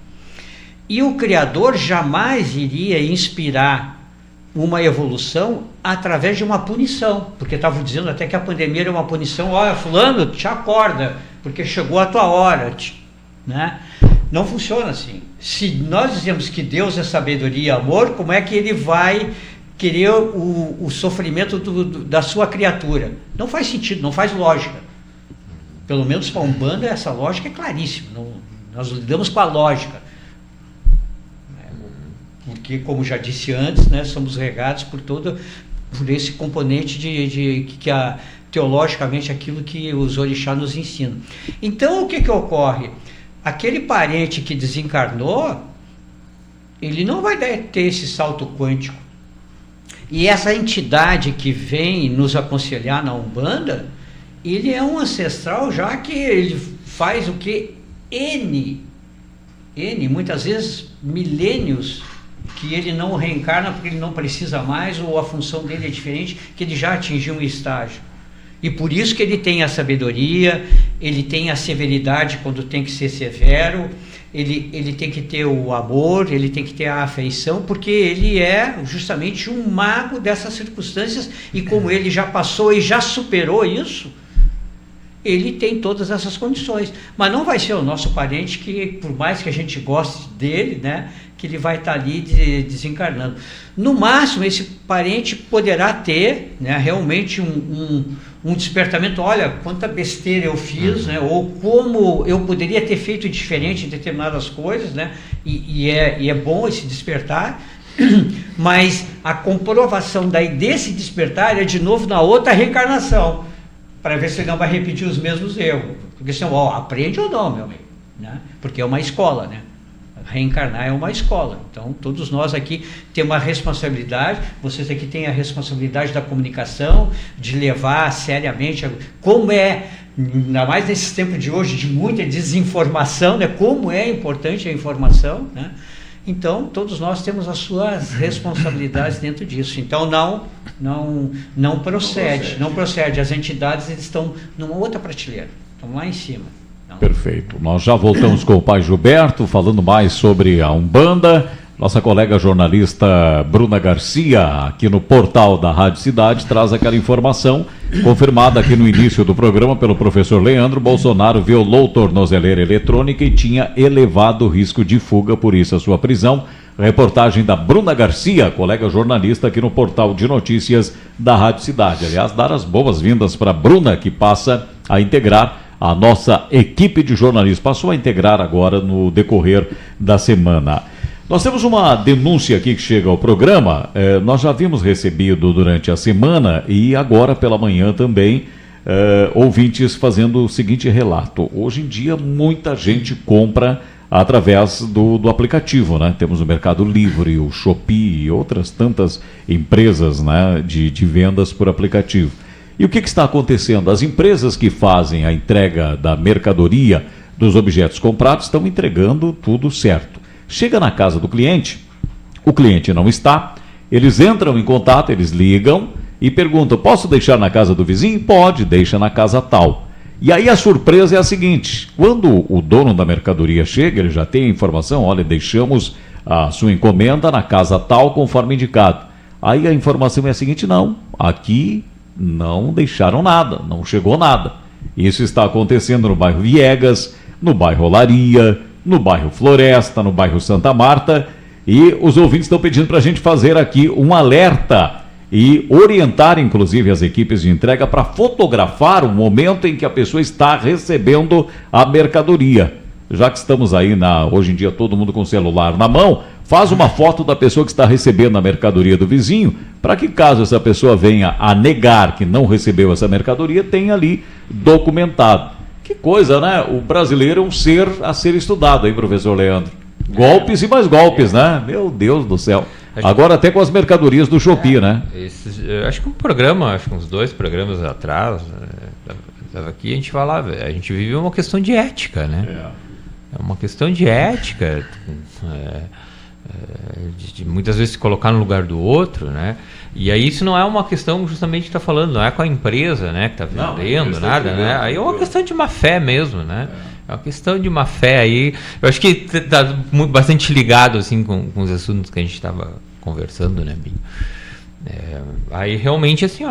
E o Criador jamais iria inspirar uma evolução através de uma punição, porque estavam dizendo até que a pandemia era uma punição. Olha, fulano, te acorda, porque chegou a tua hora, né? Não funciona assim. Se nós dizemos que Deus é sabedoria e amor, como é que ele vai querer o sofrimento da sua criatura? Não faz sentido, não faz lógica. Pelo menos para a Umbanda essa lógica é claríssima. Nós lidamos com a lógica. Porque, como já disse antes, né, somos regados por esse componente de teologicamente aquilo que os orixás nos ensinam. Então, o que ocorre? Aquele parente que desencarnou, ele não vai ter esse salto quântico. E essa entidade que vem nos aconselhar na Umbanda, ele é um ancestral, já que ele faz o que? Muitas vezes milênios, que ele não reencarna porque ele não precisa mais, ou a função dele é diferente, que ele já atingiu um estágio. E por isso que ele tem a sabedoria, ele tem a severidade quando tem que ser severo, ele tem que ter o amor, ele tem que ter a afeição, porque ele é justamente um mago dessas circunstâncias, e como ele já passou e já superou isso, ele tem todas essas condições. Mas não vai ser o nosso parente que, por mais que a gente goste dele, né, que ele vai estar ali desencarnando. No máximo, esse parente poderá ter, né, realmente um despertamento, olha, quanta besteira eu fiz, né, ou como eu poderia ter feito diferente em determinadas coisas, né, e é bom esse despertar, mas a comprovação desse despertar é de novo na outra reencarnação, para ver se ele não vai repetir os mesmos erros. Porque senão, aprende ou não, meu amigo, né? Porque é uma escola, né? Reencarnar é uma escola. Então, todos nós aqui temos uma responsabilidade, vocês aqui têm a responsabilidade da comunicação, de levar seriamente, como ainda mais nesse tempo de hoje, de muita desinformação, né? Como é importante a informação, né? Então, todos nós temos as suas responsabilidades dentro disso. Então, não procede. As entidades estão numa outra prateleira, estão lá em cima. Perfeito. Nós já voltamos com o Pai Gilberto, falando mais sobre a Umbanda. Nossa colega jornalista Bruna Garcia, aqui no portal da Rádio Cidade, traz aquela informação confirmada aqui no início do programa pelo professor Leandro. Bolsonaro violou tornozeleira eletrônica e tinha elevado risco de fuga, por isso a sua prisão. Reportagem da Bruna Garcia, colega jornalista aqui no portal de notícias da Rádio Cidade. Aliás, dar as boas-vindas para a Bruna, que passa a integrar a nossa equipe de jornalistas. Passou a integrar agora no decorrer da semana. Nós temos uma denúncia aqui que chega ao programa, nós já havíamos recebido durante a semana e agora pela manhã também ouvintes fazendo o seguinte relato. Hoje em dia muita gente compra através do aplicativo, né? Temos o Mercado Livre, o Shopee e outras tantas empresas, né, de vendas por aplicativo. E o que está acontecendo? As empresas que fazem a entrega da mercadoria, dos objetos comprados, estão entregando tudo certo. Chega na casa do cliente, o cliente não está, eles entram em contato, eles ligam e perguntam, posso deixar na casa do vizinho? Pode, deixa na casa tal. E aí a surpresa é a seguinte, quando o dono da mercadoria chega, ele já tem a informação, olha, deixamos a sua encomenda na casa tal, conforme indicado. Aí a informação é a seguinte, não, aqui não deixaram nada, não chegou nada. Isso está acontecendo no bairro Viegas, no bairro Olaria, no bairro Floresta, no bairro Santa Marta, e os ouvintes estão pedindo para a gente fazer aqui um alerta e orientar, inclusive, as equipes de entrega para fotografar o momento em que a pessoa está recebendo a mercadoria. Já que estamos aí, hoje em dia, todo mundo com o celular na mão, faz uma foto da pessoa que está recebendo a mercadoria do vizinho, para que caso essa pessoa venha a negar que não recebeu essa mercadoria, tenha ali documentado. Que coisa, né? O brasileiro é um ser a ser estudado, hein, professor Leandro? Golpes e mais golpes, né? Meu Deus do céu. Agora até com as mercadorias do Shopee, né? Acho que uns 2 programas atrás, estava aqui, a gente falava, a gente vive uma questão de ética, né? É uma questão de ética, de muitas vezes se colocar no lugar do outro, né? E aí isso não é uma questão justamente que está falando, não é com a empresa, né, que está vendendo, nada, né? Aí é uma questão de má fé mesmo, né? É uma questão de má fé aí. Eu acho que está bastante ligado assim com os assuntos que a gente estava conversando, né, Binho? Aí realmente assim,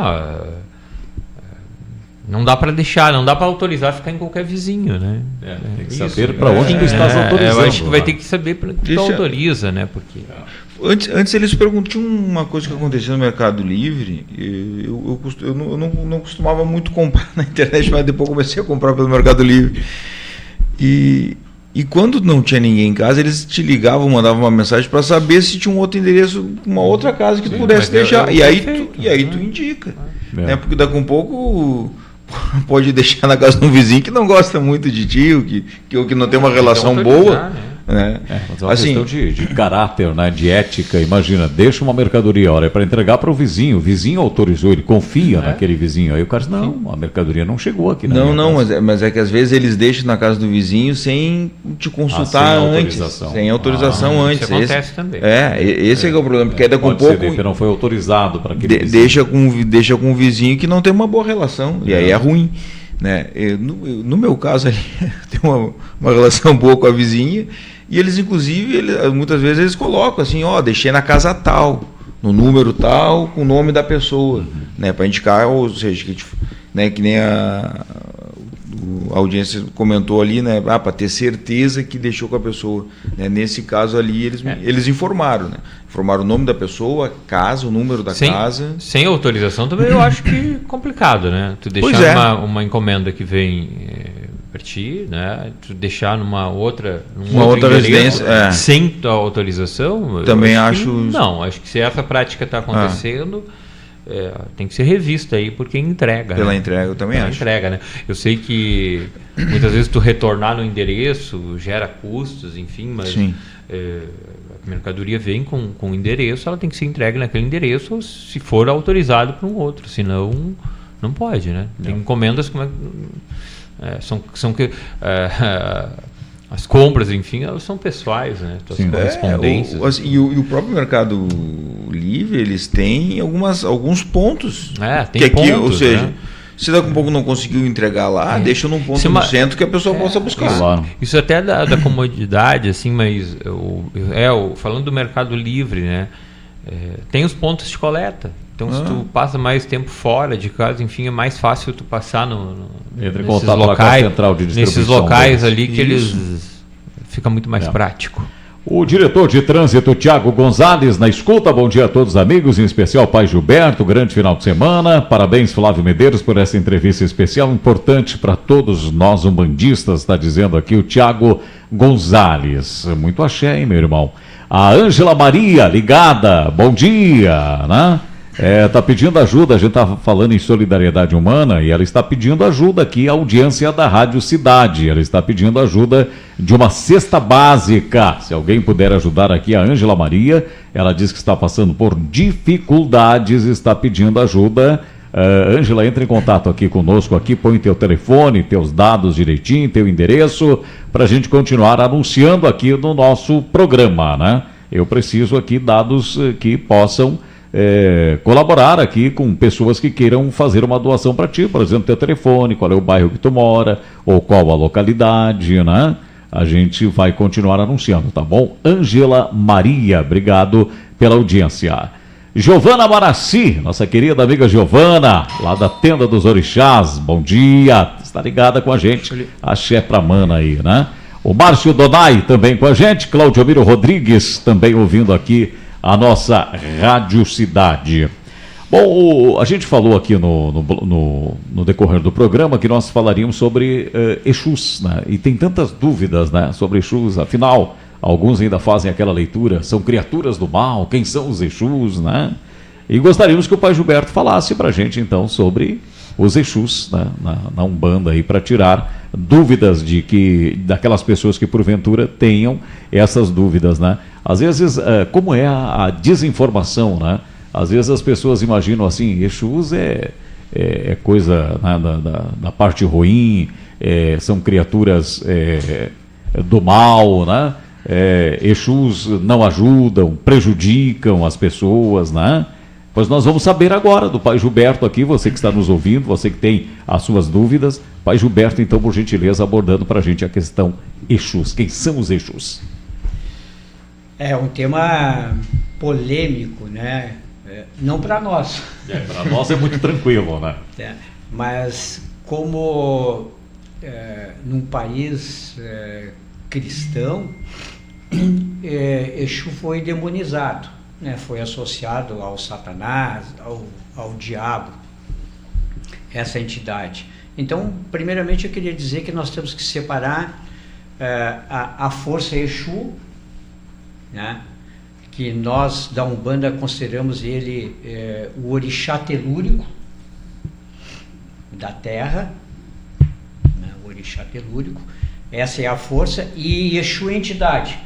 não dá para deixar, não dá para autorizar ficar em qualquer vizinho, né? Tem que saber para onde tu estás autorizando. Eu acho que vai ter que saber para que tu autoriza, né? Porque Antes eles perguntam uma coisa que acontecia no Mercado Livre. Eu não costumava muito comprar na internet, mas depois comecei a comprar pelo Mercado Livre. E quando não tinha ninguém em casa, eles te ligavam, mandavam uma mensagem para saber se tinha um outro endereço, uma outra casa que tu pudesse deixar. E aí tu indica. Né? Porque daqui a um pouco pode deixar na casa de um vizinho que não gosta muito de ti, ou que não tem uma relação boa. Né? Mas é uma questão de caráter, né? De ética. Imagina, deixa uma mercadoria, olha, para entregar para o vizinho autorizou, ele confia naquele vizinho, aí o cara diz, não, a mercadoria não chegou aqui. Mas é que às vezes eles deixam na casa do vizinho sem te consultar sem autorização antes. Isso acontece também. Esse é que é o problema, porque daqui a pouco porque não foi autorizado para aquele vizinho. Deixa com um vizinho que não tem uma boa relação, e aí é ruim. Né? No meu caso, ali, eu tenho uma relação boa com a vizinha, e eles, inclusive, muitas vezes eles colocam assim, deixei na casa tal, no número tal, com o nome da pessoa, né, para indicar, ou seja, que nem a audiência comentou ali, né, para ter certeza que deixou com a pessoa, né? Nesse caso ali eles informaram, né? Informaram o nome da pessoa, a casa, o número da casa. Sem autorização também eu acho que é complicado, né? Tu deixar uma encomenda que vem para ti, né? Tu deixar numa outra residência sem tua autorização. Também acho. Não, acho que se essa prática está acontecendo, tem que ser revista aí por quem entrega. Pela entrega, eu também acho. Entrega, né? Eu sei que muitas vezes tu retornar no endereço gera custos, enfim, mas a mercadoria vem com o endereço, ela tem que ser entregue naquele endereço se for autorizado para um outro, senão não pode, né? Tem encomendas como são que as compras, enfim, elas são pessoais, né? As correspondências. E o próprio Mercado Livre, eles têm alguns pontos. Tem pontos, ou seja, né? se daqui a pouco não conseguiu entregar lá, deixa num ponto no centro que a pessoa possa buscar. Isso até da comodidade, assim, mas falando do Mercado Livre, né? Tem os pontos de coleta. Então, se tu passa mais tempo fora de casa, enfim, é mais fácil tu passar nesses locais ali que eles fica muito mais prático. O diretor de trânsito, Tiago Gonzalez, na escuta. Bom dia a todos, amigos, em especial Pai Gilberto, grande final de semana. Parabéns, Flávio Medeiros, por essa entrevista especial, importante para todos nós umbandistas, está dizendo aqui o Tiago Gonzalez. Muito axé, hein, meu irmão? A Ângela Maria, ligada, bom dia, né? Está pedindo ajuda, a gente está falando em solidariedade humana e ela está pedindo ajuda aqui, a audiência da Rádio Cidade. Ela está pedindo ajuda de uma cesta básica. Se alguém puder ajudar aqui, a Ângela Maria, ela diz que está passando por dificuldades, está pedindo ajuda. Ângela, entra em contato aqui conosco, aqui, põe teu telefone, teus dados direitinho, teu endereço, para a gente continuar anunciando aqui no nosso programa, né? Eu preciso aqui dados que possam colaborar aqui com pessoas que queiram fazer uma doação para ti, por exemplo, teu telefone, qual é o bairro que tu mora, ou qual a localidade, né? A gente vai continuar anunciando, tá bom? Ângela Maria, obrigado pela audiência. Giovana Maraci, nossa querida amiga Giovana, lá da Tenda dos Orixás, bom dia, está ligada com a gente, axé pra mana aí, né? O Márcio Donai também com a gente, Claudio Miro Rodrigues também ouvindo aqui a nossa Rádio Cidade. Bom, a gente falou aqui no decorrer do programa que nós falaríamos sobre Exus, né? E tem tantas dúvidas, né, sobre Exus, afinal, alguns ainda fazem aquela leitura, são criaturas do mal, quem são os Exus, né? E gostaríamos que o Pai Gilberto falasse pra gente então sobre os Exus, né, na Umbanda aí, para tirar dúvidas daquelas pessoas que porventura tenham essas dúvidas, né? Às vezes, como é a desinformação, né? Às vezes as pessoas imaginam assim, Exus é coisa, né, da parte ruim, são criaturas do mal, né? Exus não ajudam, prejudicam as pessoas, né? Pois nós vamos saber agora do Pai Gilberto aqui, você que está nos ouvindo, você que tem as suas dúvidas. Pai Gilberto, então, por gentileza, abordando para a gente a questão Exus. Quem são os Exus? É um tema polêmico, né? Não para nós. Para nós é muito tranquilo, né? Mas como num país cristão, Exu foi demonizado, né? Foi associado ao Satanás, ao diabo, essa entidade. Então, primeiramente eu queria dizer que nós temos que separar a força Exu, né? Que nós da Umbanda consideramos ele o orixá telúrico da terra, né? O orixá telúrico, essa é a força, e Exu é entidade,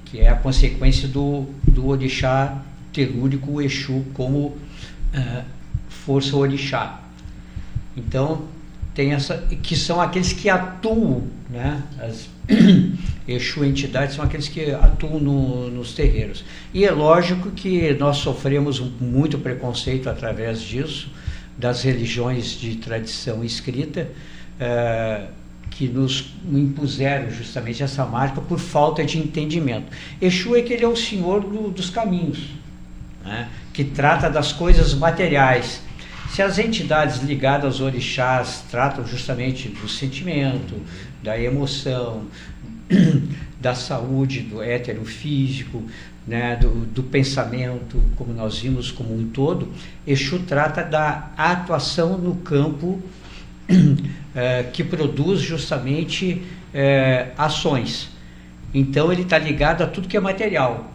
que é a consequência do orixá telúrico, o Exu como força orixá. Então tem que são aqueles que atuam, né? As Exu entidades são aqueles que atuam nos terreiros. E é lógico que nós sofremos muito preconceito através disso, das religiões de tradição escrita, que nos impuseram justamente essa marca por falta de entendimento. Exu é que ele é o senhor dos caminhos, né? Que trata das coisas materiais. Se as entidades ligadas aos orixás tratam justamente do sentimento, da emoção, da saúde, do étero físico, né, do pensamento, como nós vimos como um todo, Exu trata da atuação no campo que produz justamente ações. Então ele está ligado a tudo que é material,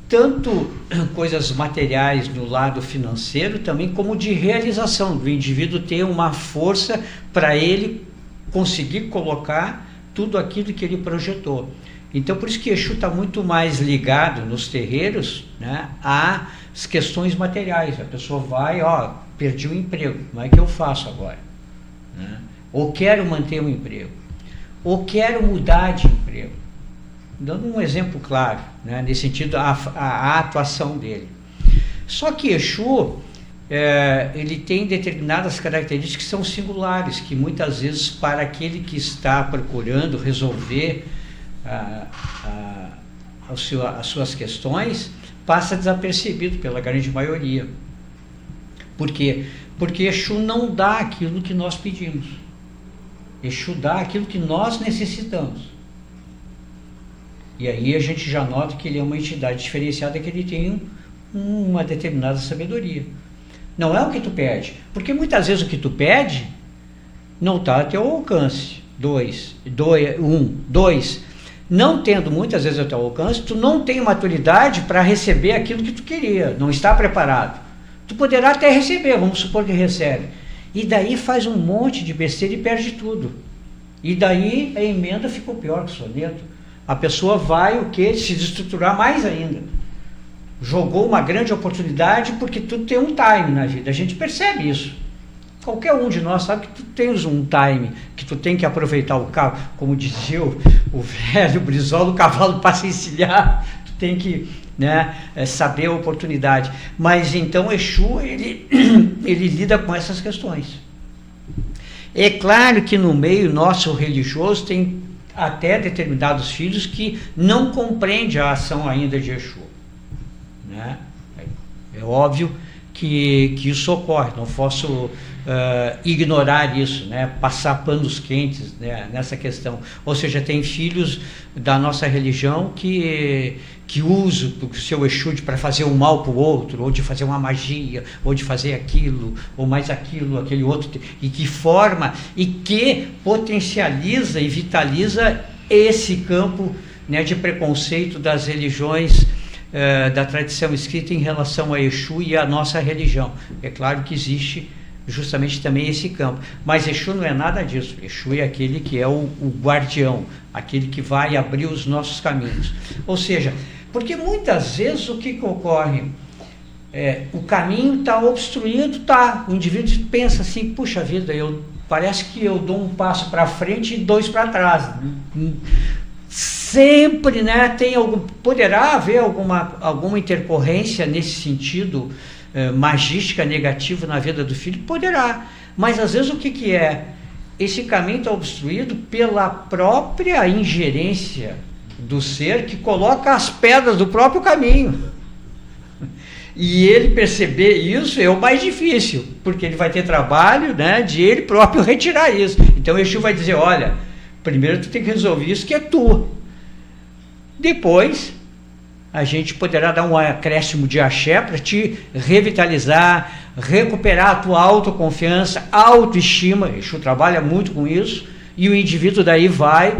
tanto coisas materiais no lado financeiro, também como de realização, do indivíduo ter uma força para ele conseguir colocar tudo aquilo que ele projetou. Então por isso que Exu está muito mais ligado nos terreiros, né, às questões materiais. A pessoa vai, perdi o emprego, como é que eu faço agora? Né? Ou quero manter um emprego, ou quero mudar de emprego. Dando um exemplo claro, né, nesse sentido, a atuação dele. Só que Exu, ele tem determinadas características que são singulares, que muitas vezes para aquele que está procurando resolver as suas questões, passa desapercebido pela grande maioria. Por quê? Porque Exu não dá aquilo que nós pedimos. Exu dá aquilo que nós necessitamos. E aí a gente já nota que ele é uma entidade diferenciada, que ele tem uma determinada sabedoria. Não é o que tu pede, porque muitas vezes o que tu pede não está a teu alcance. Dois, não tendo muitas vezes a teu alcance, tu não tem maturidade para receber aquilo que tu queria, não está preparado. Tu poderá até receber, vamos supor que recebe, e daí faz um monte de besteira e perde tudo. E daí a emenda ficou pior que o soneto. A pessoa vai se desestruturar mais ainda. Jogou uma grande oportunidade, porque tudo tem um time na vida. A gente percebe isso. Qualquer um de nós sabe que tu tens um time, que tu tem que aproveitar o carro. Como dizia o velho Brizola, o cavalo passa a encilhar, tu tem que, né, saber a oportunidade. Mas então Exu, ele lida com essas questões. É claro que no meio nosso religioso tem até determinados filhos que não compreendem a ação ainda de Exu, né? É óbvio que isso ocorre, não posso ignorar isso, né? Passar panos quentes, né, nessa questão. Ou seja, tem filhos da nossa religião que usam o seu Exu para fazer um mal para o outro, ou de fazer uma magia, ou de fazer aquilo, ou mais aquilo, aquele outro, e que forma e que potencializa e vitaliza esse campo, né, de preconceito das religiões, da tradição escrita em relação a Exu e a nossa religião. É claro que existe justamente também esse campo, mas Exu não é nada disso. Exu é aquele que é o guardião, aquele que vai abrir os nossos caminhos. Ou seja, porque muitas vezes o que ocorre, o caminho está obstruído, o indivíduo pensa assim, puxa vida, parece que eu dou um passo para frente e 2 para trás. Sempre, né, poderá haver alguma intercorrência nesse sentido, magística negativa na vida do filho, poderá, mas às vezes o que é? Esse caminho está obstruído pela própria ingerência do ser, que coloca as pedras do próprio caminho, e ele perceber isso é o mais difícil, porque ele vai ter trabalho, né, de ele próprio retirar isso. Então o Exu vai dizer, olha, primeiro tu tem que resolver isso que é tu, depois a gente poderá dar um acréscimo de axé para te revitalizar, recuperar a tua autoconfiança, autoestima. Exu trabalha muito com isso, e o indivíduo daí vai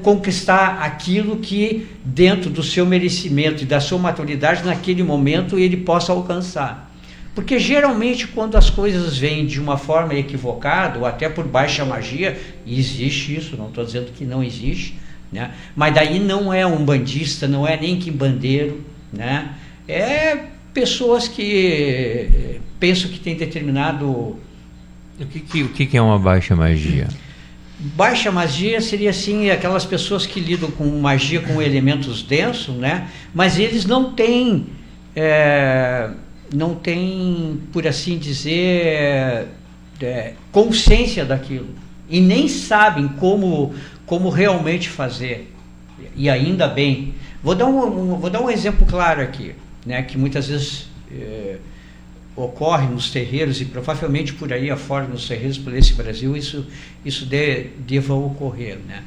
conquistar aquilo que dentro do seu merecimento e da sua maturidade naquele momento ele possa alcançar. Porque geralmente quando as coisas vêm de uma forma equivocada, ou até por baixa magia, e existe isso, não estou dizendo que não existe, né? Mas daí não é um bandista, não é nem quimbandeiro, né? É pessoas que pensam que tem determinado... O que é uma baixa magia? Baixa magia seria assim, aquelas pessoas que lidam com magia com elementos densos, né? Mas eles não têm, por assim dizer, consciência daquilo, e nem sabem como realmente fazer, e ainda bem. Vou dar um exemplo claro aqui, né, que muitas vezes ocorre nos terreiros e provavelmente por aí afora nos terreiros por esse Brasil, isso deva ocorrer, né?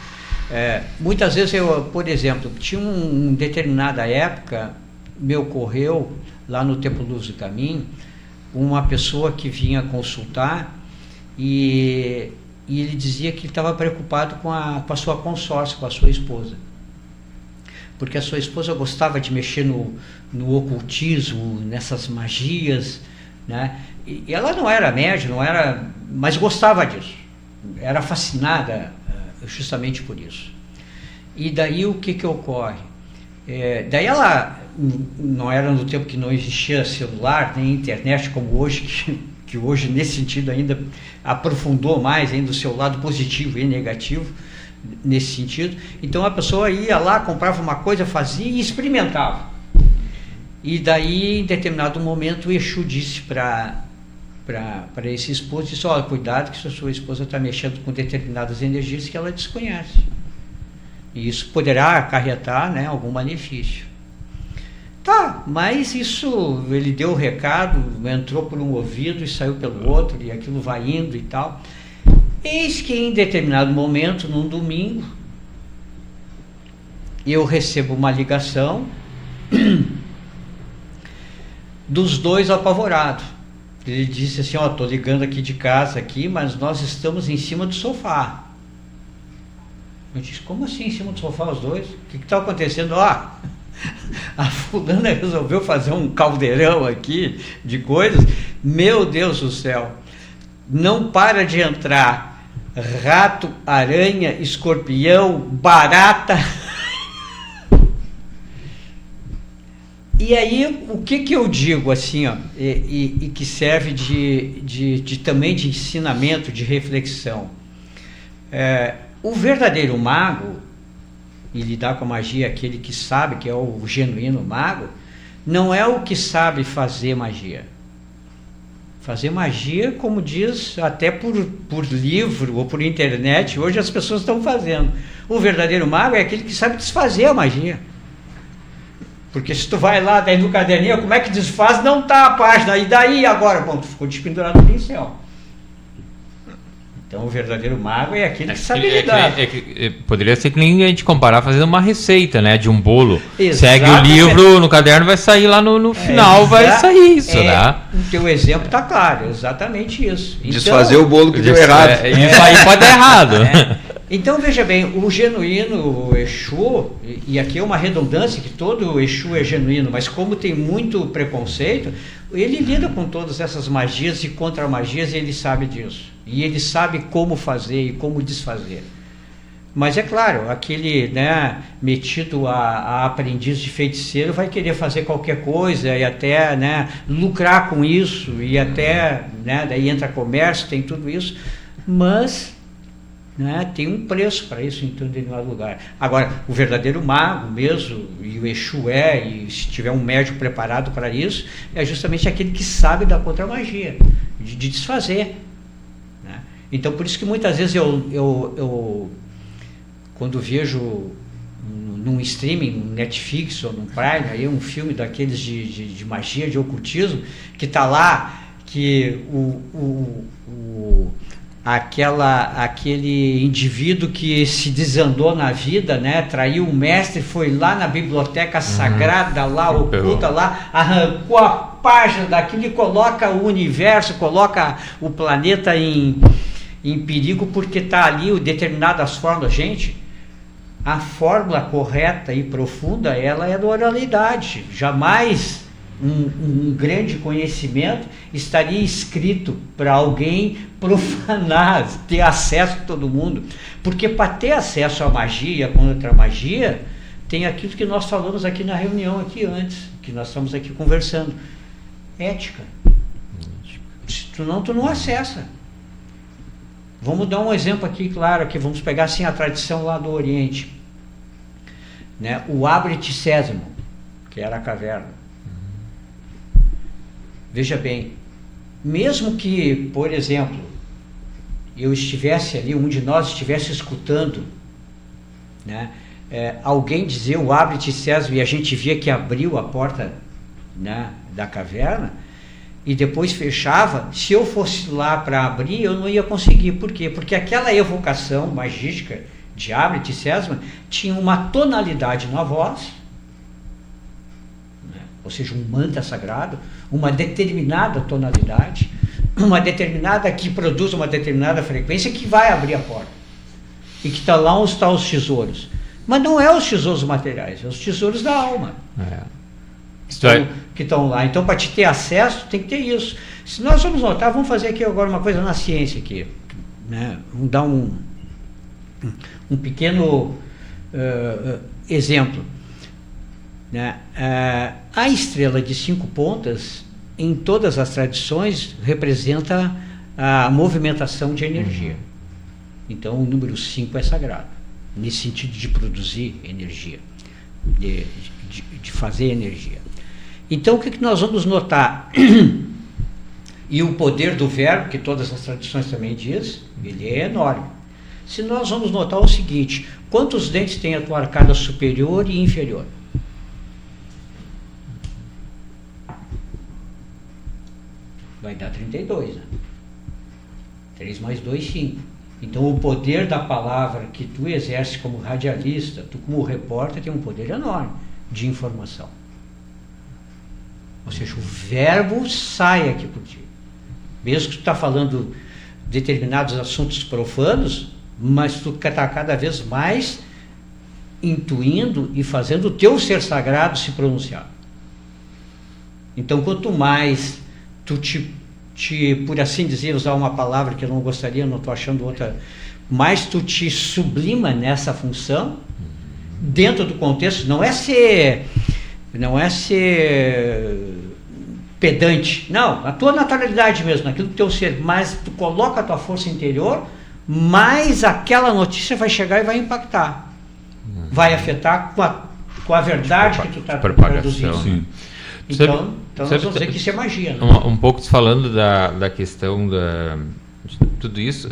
Muitas vezes por exemplo, tinha uma determinada época, me ocorreu lá no Templo Luz do Caminho, uma pessoa que vinha consultar e ele dizia que estava preocupado com a sua consórcia, com a sua esposa. Porque a sua esposa gostava de mexer no ocultismo, nessas magias, né? E ela não era médium, mas gostava disso. Era fascinada justamente por isso. E daí o que ocorre? Daí ela, não era no tempo que não existia celular, nem internet como hoje, que hoje nesse sentido ainda aprofundou mais ainda o seu lado positivo e negativo, nesse sentido. Então a pessoa ia lá, comprava uma coisa, fazia e experimentava. E daí, em determinado momento, o Exu disse para esse esposo, disse, olha, cuidado que a sua esposa está mexendo com determinadas energias que ela desconhece. E isso poderá acarretar, né, algum malefício. Tá, mas isso, ele deu o recado, entrou por um ouvido e saiu pelo outro, e aquilo vai indo e tal. Eis que em determinado momento, num domingo, eu recebo uma ligação dos dois apavorados. Ele disse assim, ó, tô ligando aqui de casa aqui, mas nós estamos em cima do sofá. Eu disse, como assim em cima do sofá os dois? O que está acontecendo? A fulana resolveu fazer um caldeirão aqui de coisas. Meu Deus do céu, não para de entrar rato, aranha, escorpião, barata. E aí, o que eu digo assim, ó, e que serve também de ensinamento, de reflexão. O verdadeiro mago, e lidar com a magia, aquele que sabe, que é o genuíno mago, não é o que sabe fazer magia. Fazer magia, como diz, até por livro ou por internet, hoje as pessoas estão fazendo. O verdadeiro mago é aquele que sabe desfazer a magia. Porque se tu vai lá, daí no caderninho, como é que desfaz? Não tá a página. E daí agora? Bom, tu ficou despendurado no pincel. Então o verdadeiro mago é aquele que sabe lidar. Poderia ser que nem a gente comparar fazendo uma receita, né? De um bolo. Exatamente. Segue o livro no caderno, vai sair lá no final, vai sair isso, né? O teu exemplo está claro, exatamente isso. Desfazer o bolo que deu errado. Isso aí pode dar errado. Então veja bem, o genuíno Exu, e aqui é uma redundância que todo Exu é genuíno, mas como tem muito preconceito, ele lida com todas essas magias e contra-magias e ele sabe disso. E ele sabe como fazer e como desfazer. Mas é claro, aquele, né, metido a aprendiz de feiticeiro vai querer fazer qualquer coisa e até, né, lucrar com isso e até, né, daí entra comércio, tem tudo isso, mas, né, tem um preço para isso em determinado lugar. Agora, o verdadeiro mago mesmo, e o Exu e se tiver um médium preparado para isso, é justamente aquele que sabe da contra-magia, de desfazer. Né? Então, por isso que muitas vezes eu quando vejo num streaming, no Netflix ou no Prime, aí um filme daqueles de magia, de ocultismo, que está lá, que aquele indivíduo que se desandou na vida, né, traiu o mestre, foi lá na biblioteca sagrada, lá, oculta lá, arrancou a página daquilo e coloca o universo, coloca o planeta em perigo, porque está ali determinadas fórmulas. Gente, a fórmula correta e profunda, ela é da oralidade. Jamais um grande conhecimento estaria escrito para alguém profanar, ter acesso a todo mundo. Porque para ter acesso à magia, à contra-magia, tem aquilo que nós falamos aqui na reunião aqui antes, que nós estamos aqui conversando. Ética. Senão tu não acessa. Vamos dar um exemplo aqui, claro, que vamos pegar assim a tradição lá do Oriente, né? O Abre-te Sésamo, que era a caverna. Veja bem, mesmo que, por exemplo, eu estivesse ali, um de nós estivesse escutando, né, alguém dizer o Abre-te Sésamo e a gente via que abriu a porta, né, da caverna, e depois fechava, se eu fosse lá para abrir, eu não ia conseguir. Por quê? Porque aquela evocação magística de Abre-te Sésamo tinha uma tonalidade na voz, né? Ou seja, um mantra sagrado, uma determinada tonalidade, uma determinada que produz uma determinada frequência que vai abrir a porta. E que está lá onde estão os tesouros. Mas não é os tesouros materiais, é os tesouros da alma. Que estão lá. Então, para te ter acesso, tem que ter isso. Se nós vamos notar, vamos fazer aqui agora uma coisa na ciência aqui, né? Vamos dar um pequeno exemplo, né? A estrela de 5 pontas, em todas as tradições, representa a movimentação de energia. Então, o número 5 é sagrado, nesse sentido de produzir energia, de fazer energia. Então, o que nós vamos notar? E o poder do verbo, que todas as tradições também diz, ele é enorme. Se nós vamos notar o seguinte: quantos dentes tem a tua arcada superior e inferior? Vai dar 32, né? 3 mais 2, 5. Então, o poder da palavra que tu exerce como radialista, tu como repórter, tem um poder enorme de informação. Ou seja, o verbo sai aqui por ti. Mesmo que tu está falando determinados assuntos profanos, mas tu está cada vez mais intuindo e fazendo o teu ser sagrado se pronunciar. Então, quanto mais tu por assim dizer, usar uma palavra que eu não gostaria, não estou achando outra, mais tu te sublima nessa função, dentro do contexto, não é ser pedante, não, a tua naturalidade mesmo, naquilo que teu ser, mas tu coloca a tua força interior, mais aquela notícia vai chegar e vai impactar, vai afetar com a verdade que tu está produzindo. Sim. Então nós vamos dizer que isso é magia. Né? Um pouco falando da questão de tudo isso,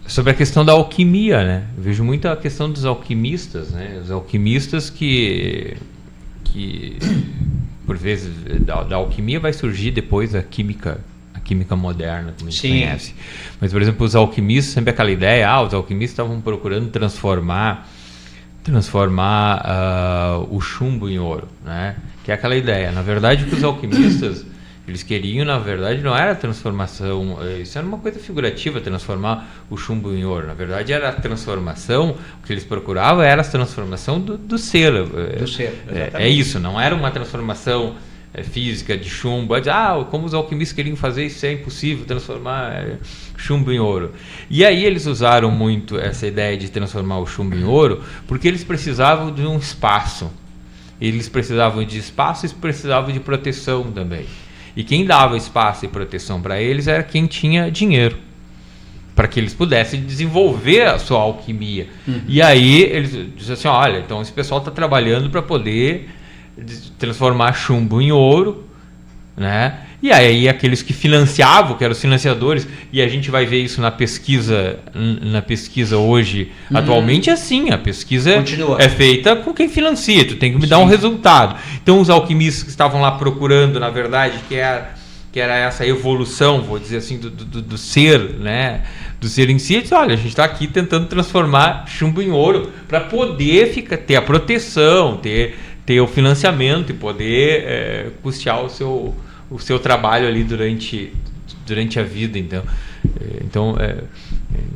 sobre a questão da alquimia, né? Eu vejo muito a questão dos alquimistas, né? Os alquimistas que por vezes da alquimia vai surgir depois a química moderna, como a gente conhece. Mas, por exemplo, os alquimistas, sempre aquela ideia, os alquimistas estavam procurando transformar o chumbo em ouro, né? Que é aquela ideia. Na verdade, o que os alquimistas eles queriam, na verdade, não era a transformação, isso era uma coisa figurativa, transformar o chumbo em ouro. Na verdade, era a transformação, o que eles procuravam era a transformação do ser. Do ser, é isso, não era uma transformação física de chumbo, como os alquimistas queriam fazer, isso é impossível, transformar chumbo em ouro. E aí eles usaram muito essa ideia de transformar o chumbo em ouro, porque eles precisavam de um espaço. Eles precisavam de espaço e precisavam de proteção também. E quem dava espaço e proteção para eles era quem tinha dinheiro, para que eles pudessem desenvolver a sua alquimia. E aí eles diziam assim, olha, então esse pessoal está trabalhando para poder transformar chumbo em ouro, né? E aí aqueles que financiavam, que eram os financiadores, e a gente vai ver isso na pesquisa hoje, atualmente é assim, a pesquisa é feita com quem financia, tu tem que me dar um resultado. Então os alquimistas que estavam lá procurando, na verdade, que era essa evolução, vou dizer assim, do ser, né? Do ser em si, olha, a gente está aqui tentando transformar chumbo em ouro para poder ter a proteção, ter o financiamento e poder custear o seu trabalho ali durante a vida. Então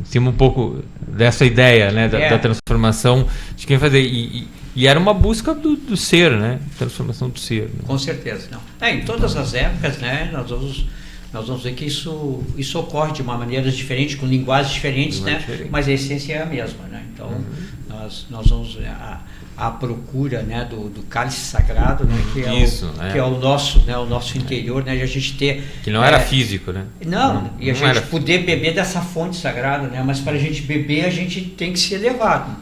em cima um pouco dessa ideia, né, da transformação de quem fazer. E era uma busca do ser, né? Transformação do ser. Né? Com certeza. Não. Em todas as épocas, né, nós vamos ver que isso ocorre de uma maneira diferente, com linguagens diferentes, né? Mas a essência é a mesma. Né? Então, nós vamos à procura, né, do cálice sagrado, né, que é o nosso interior, né, de a gente ter... Que não era físico, né? Não, e a gente poder beber dessa fonte sagrada, né? Mas para a gente beber, a gente tem que se elevar.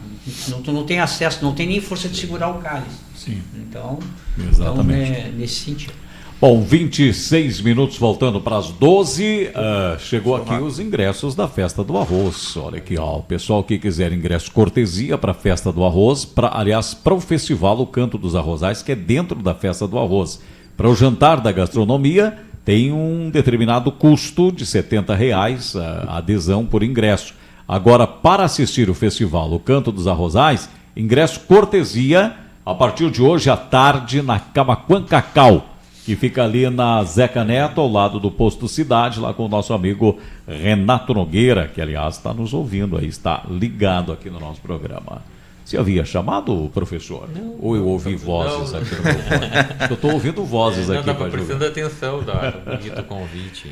Tu não tem acesso, não tem nem força de segurar o cálice. Sim. Então, nesse sentido. Bom, 26 minutos, voltando para as 12, chegou aqui os ingressos da Festa do Arroz. Olha aqui, ó, o pessoal que quiser ingresso cortesia para a Festa do Arroz, para o Festival O Canto dos Arrozais, que é dentro da Festa do Arroz. Para o jantar da gastronomia, tem um determinado custo de R$ 70 a adesão por ingresso. Agora, para assistir o festival O Canto dos Arrozais, ingresso cortesia a partir de hoje à tarde na Camaquã Cacau, que fica ali na Zeca Neto, ao lado do Posto Cidade, lá com o nosso amigo Renato Nogueira, que aliás está nos ouvindo aí, está ligado aqui no nosso programa. Você havia chamado, professor? Não, ou eu ouvi vozes aqui no meu fone? Eu estou ouvindo vozes aqui. Não, estava prestando atenção do bonito convite.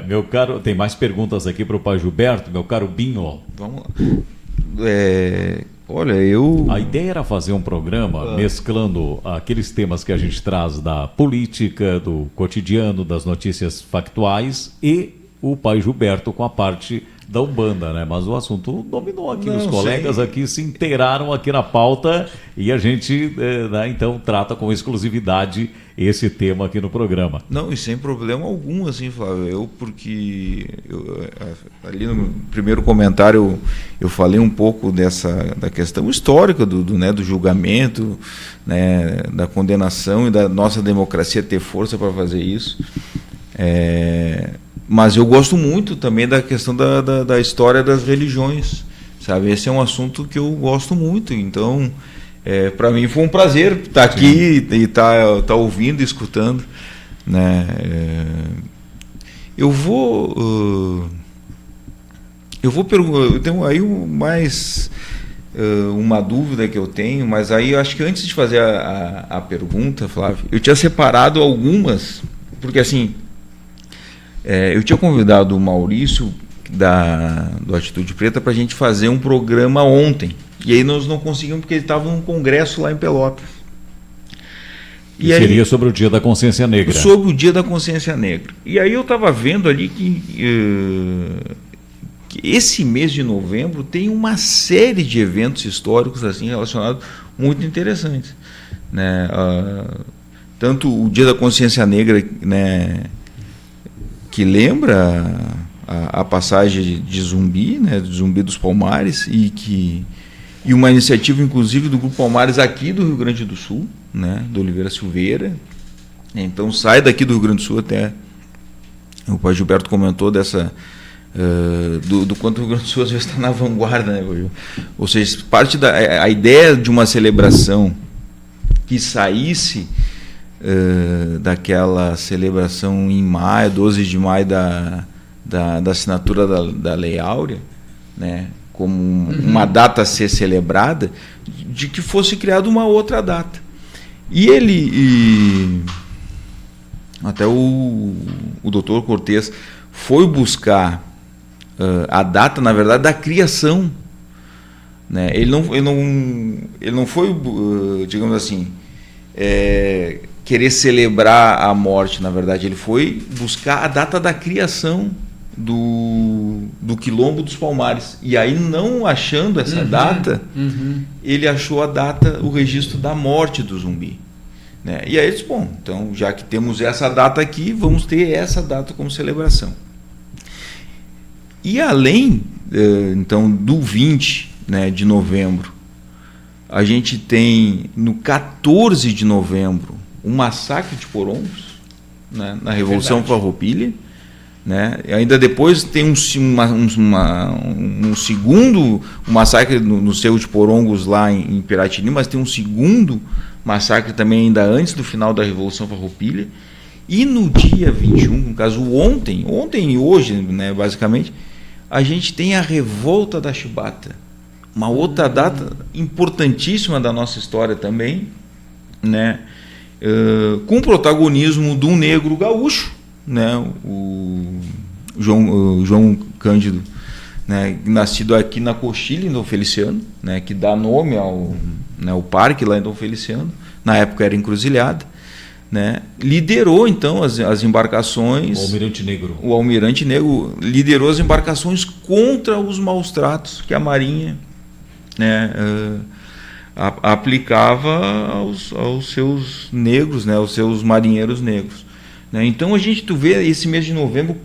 Meu caro, tem mais perguntas aqui para o pai Gilberto, meu caro Binho. Vamos lá. Olha, A ideia era fazer um programa mesclando aqueles temas que a gente traz da política, do cotidiano, das notícias factuais e o pai Gilberto com a parte da Umbanda, né? Mas o assunto dominou aqui, os colegas aqui se inteiraram aqui na pauta e a gente, então, trata com exclusividade esse tema aqui no programa. Não, e sem problema algum, assim, Flávio, ali no primeiro comentário eu falei um pouco da questão histórica do julgamento, né, da condenação e da nossa democracia ter força para fazer isso. Mas eu gosto muito também da questão da história das religiões, sabe? Esse é um assunto que eu gosto muito, então para mim foi um prazer estar aqui e estar ouvindo e escutando, né? Eu vou perguntar, eu tenho aí uma dúvida que eu tenho, mas aí eu acho que antes de fazer a pergunta, Flávio, eu tinha separado algumas, porque assim, eu tinha convidado o Maurício do Atitude Preta para a gente fazer um programa ontem. E aí nós não conseguimos porque ele estava num congresso lá em Pelotas. E seria aí, sobre o Dia da Consciência Negra. Sobre o Dia da Consciência Negra. E aí eu estava vendo ali que esse mês de novembro tem uma série de eventos históricos assim relacionados muito interessantes, né? Tanto o Dia da Consciência Negra, né, que lembra a passagem de Zumbi, né, de Zumbi dos Palmares, e uma iniciativa, inclusive, do Grupo Palmares aqui do Rio Grande do Sul, né, do Oliveira Silveira. Então, sai daqui do Rio Grande do Sul até... O pai Gilberto comentou do quanto o Rio Grande do Sul às vezes está na vanguarda, né? Ou seja, parte a ideia de uma celebração que saísse daquela celebração em maio, 12 de maio, da assinatura da Lei Áurea, né, como uma data a ser celebrada, de que fosse criada uma outra data. E até o doutor Cortez foi buscar a data, na verdade, da criação, né? Ele não foi, digamos assim, querer celebrar a morte, na verdade, ele foi buscar a data da criação do Quilombo dos Palmares. E aí, não achando essa data, ele achou a data, o registro da morte do Zumbi, né? E aí ele disse, bom, então, já que temos essa data aqui, vamos ter essa data como celebração. E além, então, do 20, né, de novembro, a gente tem, no 14 de novembro, o massacre de Porongos, né, na Revolução Farroupilha, né? E ainda depois tem um segundo massacre no Cerro de Porongos lá em Piratini, mas tem um segundo massacre também ainda antes do final da Revolução Farroupilha. E no dia 21, no caso ontem e hoje, né, basicamente, a gente tem a Revolta da Chibata, uma outra data importantíssima da nossa história também, né? Com o protagonismo de um negro gaúcho, né, o João Cândido, né, nascido aqui na Coxilha, em Dom Feliciano, né, que dá nome ao parque lá em Dom Feliciano, na época era Encruzilhada, né, liderou então as embarcações. O Almirante Negro liderou as embarcações contra os maus tratos que a Marinha, né, aplicava aos seus negros, né, aos seus marinheiros negros, né? Então tu vê esse mês de novembro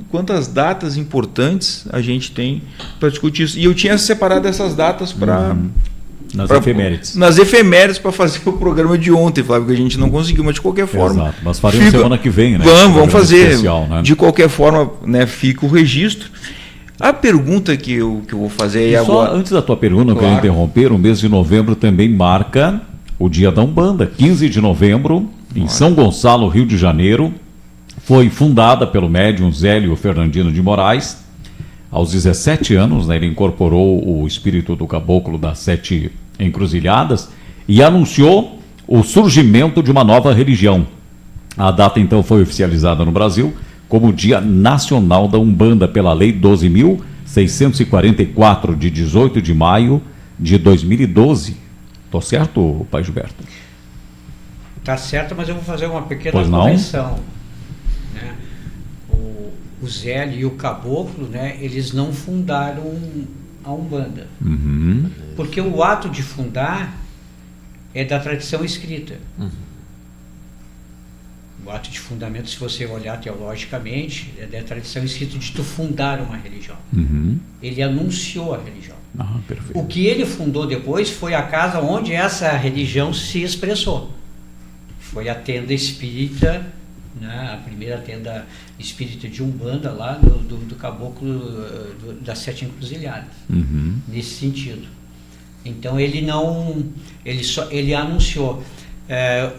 quantas datas importantes a gente tem para discutir isso. E eu tinha separado essas datas Nas efemérides. Nas efemérides para fazer o programa de ontem, Flávio, que a gente não conseguiu, mas de qualquer forma. Exato, mas faremos semana que vem, né? Vamos fazer. Especial, né? De qualquer forma, né, fica o registro. A pergunta que eu vou fazer aí agora. Só antes da tua pergunta, não quero interromper, o mês de novembro também marca o Dia da Umbanda. 15 de novembro, em São Gonçalo, Rio de Janeiro, foi fundada pelo médium Zélio Fernandino de Moraes. Aos 17 anos, né, ele incorporou o espírito do caboclo das 7 encruzilhadas e anunciou o surgimento de uma nova religião. A data, então, foi oficializada no Brasil como Dia Nacional da Umbanda pela Lei 12.644, de 18 de maio de 2012. Estou certo, Pai Gilberto? Está certo, mas eu vou fazer uma pequena correção. Né? O Zélio e o Caboclo, né, eles não fundaram a Umbanda. Uhum. Porque o ato de fundar é da tradição escrita. Uhum. O ato de fundamento, se você olhar teologicamente, é da tradição escrita de tu fundar uma religião. Uhum. Ele anunciou a religião. Ah, perfeito. O que ele fundou depois foi a casa onde essa religião se expressou. Foi a tenda espírita, né, a primeira tenda espírita de Umbanda lá do caboclo das 7 encruzilhadas. Uhum. Nesse sentido. Então ele anunciou.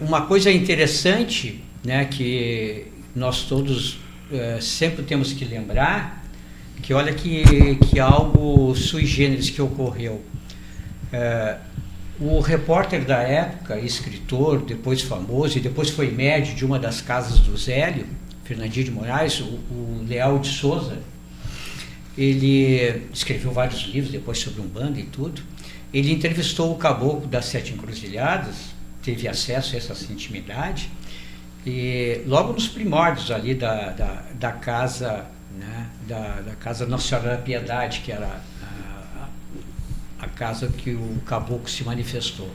Uma coisa interessante, né, que nós todos sempre temos que lembrar, que olha que algo sui generis que ocorreu. O repórter da época, escritor, depois famoso, e depois foi médio de uma das casas do Zélio, Fernandinho de Moraes, o Leal de Souza, ele escreveu vários livros depois sobre Umbanda e tudo. Ele entrevistou o caboclo das 7 encruzilhadas, teve acesso a essa intimidade, e logo nos primórdios ali da casa, né, da casa Nossa Senhora da Piedade, que era a casa que o caboclo se manifestou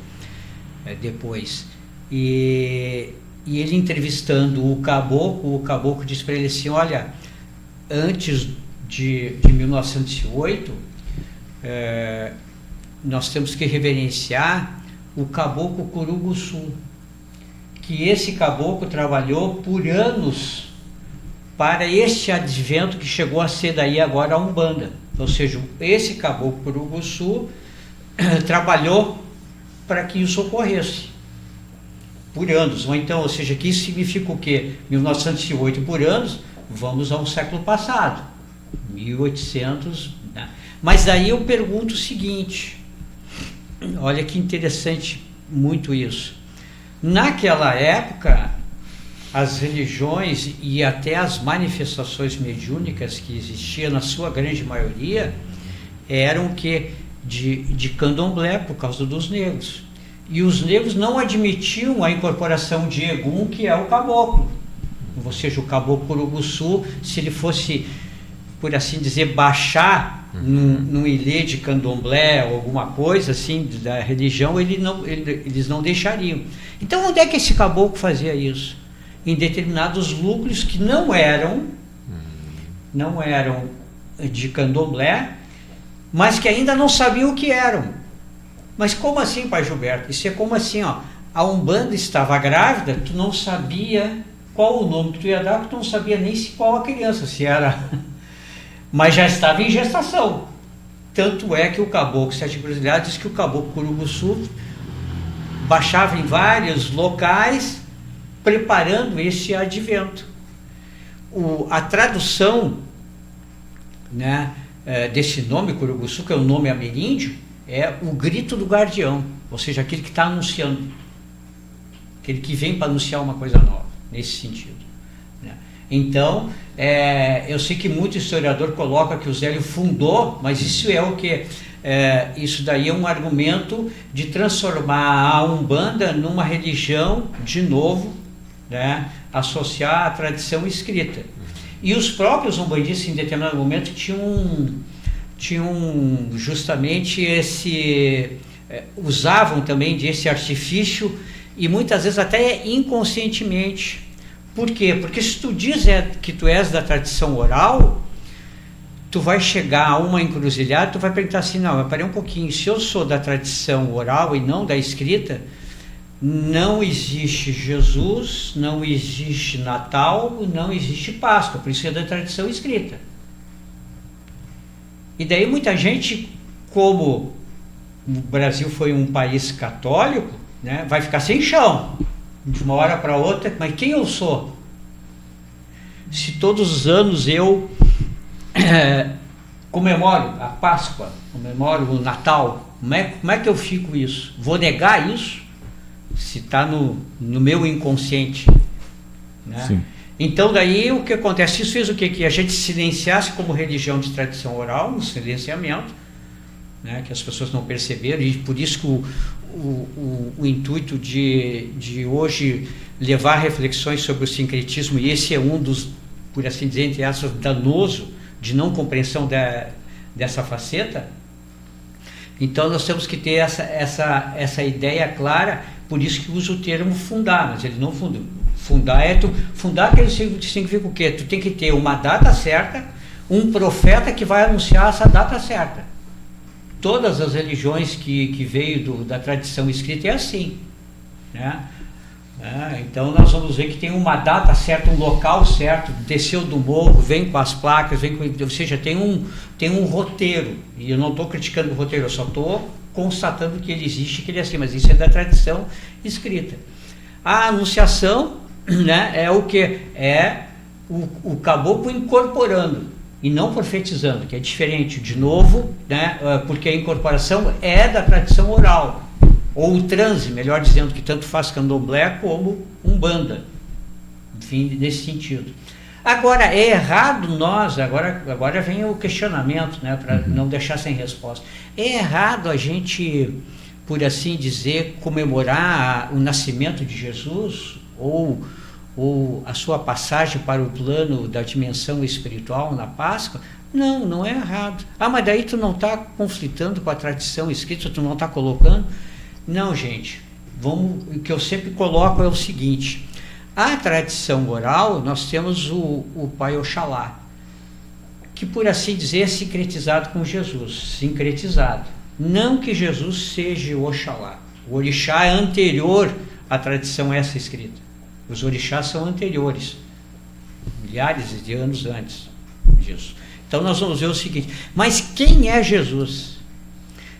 depois. E ele entrevistando o caboclo disse para ele assim: olha, antes de 1908, nós temos que reverenciar o caboclo Curuguçu, que esse caboclo trabalhou por anos para este advento que chegou a ser daí agora a Umbanda. Ou seja, esse caboclo Curuguçu trabalhou para que isso ocorresse por anos. Ou seja, que isso significa o quê? 1908 por anos, vamos ao século passado, 1800. Né? Mas daí eu pergunto o seguinte, olha que interessante muito isso. Naquela época, as religiões e até as manifestações mediúnicas que existiam, na sua grande maioria, eram o quê? De candomblé, por causa dos negros. E os negros não admitiam a incorporação de Egum, que é o caboclo. Ou seja, o caboclo Curuguçu, se ele fosse, por assim dizer, baixar num ilê de candomblé ou alguma coisa assim da religião, eles não deixariam. Então, onde é que esse caboclo fazia isso? Em determinados núcleos que não eram de candomblé, mas que ainda não sabiam o que eram. Mas como assim, Pai Gilberto? Isso é como assim, ó, a Umbanda estava grávida, tu não sabia qual o nome que tu ia dar, porque tu não sabia nem qual a criança, se era... Mas já estava em gestação. Tanto é que o caboclo 7 encruzilhadas diz que o caboclo Curuguçu baixava em vários locais preparando esse advento. A tradução, né, desse nome Curuguçu, que é o nome ameríndio, é o grito do guardião, ou seja, aquele que está anunciando, aquele que vem para anunciar uma coisa nova, nesse sentido. Né? Então, eu sei que muito historiador coloca que o Zélio fundou, mas isso é o que? Isso daí é um argumento de transformar a Umbanda numa religião, de novo, né, associar a tradição escrita. E os próprios umbandistas, em determinado momento, tinham justamente usavam também desse artifício, e muitas vezes até inconscientemente. Por quê? Porque se tu diz que tu és da tradição oral, tu vai chegar a uma encruzilhada, tu vai perguntar assim, não, mas peraí um pouquinho, se eu sou da tradição oral e não da escrita, não existe Jesus, não existe Natal, não existe Páscoa, por isso é da tradição escrita. E daí muita gente, como o Brasil foi um país católico, né, vai ficar sem chão, de uma hora para outra, mas quem eu sou? Se todos os anos eu comemoro a Páscoa, comemoro o Natal, como é que eu fico isso? Vou negar isso? Se está no meu inconsciente, né? Sim. Então daí o que acontece? Isso fez o quê? Que a gente silenciasse como religião de tradição oral, no silenciamento, né? Que as pessoas não perceberam, e por isso que o intuito de hoje levar reflexões sobre o sincretismo, e esse é um dos, por assim dizer, entre aspas, danoso, de não compreensão dessa faceta. Então nós temos que ter essa ideia clara, por isso que usa o termo fundar, mas ele não funda. Fundar que significa o quê? Tu tem que ter uma data certa, um profeta que vai anunciar essa data certa. Todas as religiões que veio da tradição escrita é assim, né? Então nós vamos ver que tem uma data certa, um local certo, desceu do morro, vem com as placas, ou seja, tem um roteiro, e eu não estou criticando o roteiro, eu só estou constatando que ele existe, que ele é assim, mas isso é da tradição escrita. A anunciação, né, é o que? É o caboclo incorporando, e não profetizando, que é diferente, de novo, né, porque a incorporação é da tradição oral, ou o transe, melhor dizendo, que tanto faz candomblé como umbanda, enfim, nesse sentido. Agora, é errado nós, agora vem o questionamento, né, para não deixar sem resposta, é errado a gente, por assim dizer, comemorar o nascimento de Jesus, ou a sua passagem para o plano da dimensão espiritual na Páscoa? Não, não é errado. Mas daí tu não está conflitando com a tradição escrita, tu não está colocando? Não, gente, o que eu sempre coloco é o seguinte: a tradição oral, nós temos o Pai Oxalá, que, por assim dizer, é sincretizado com Jesus, sincretizado. Não que Jesus seja o Oxalá. O orixá é anterior à tradição essa escrita. Os orixás são anteriores, milhares de anos antes disso. Então nós vamos ver o seguinte: mas quem é Jesus?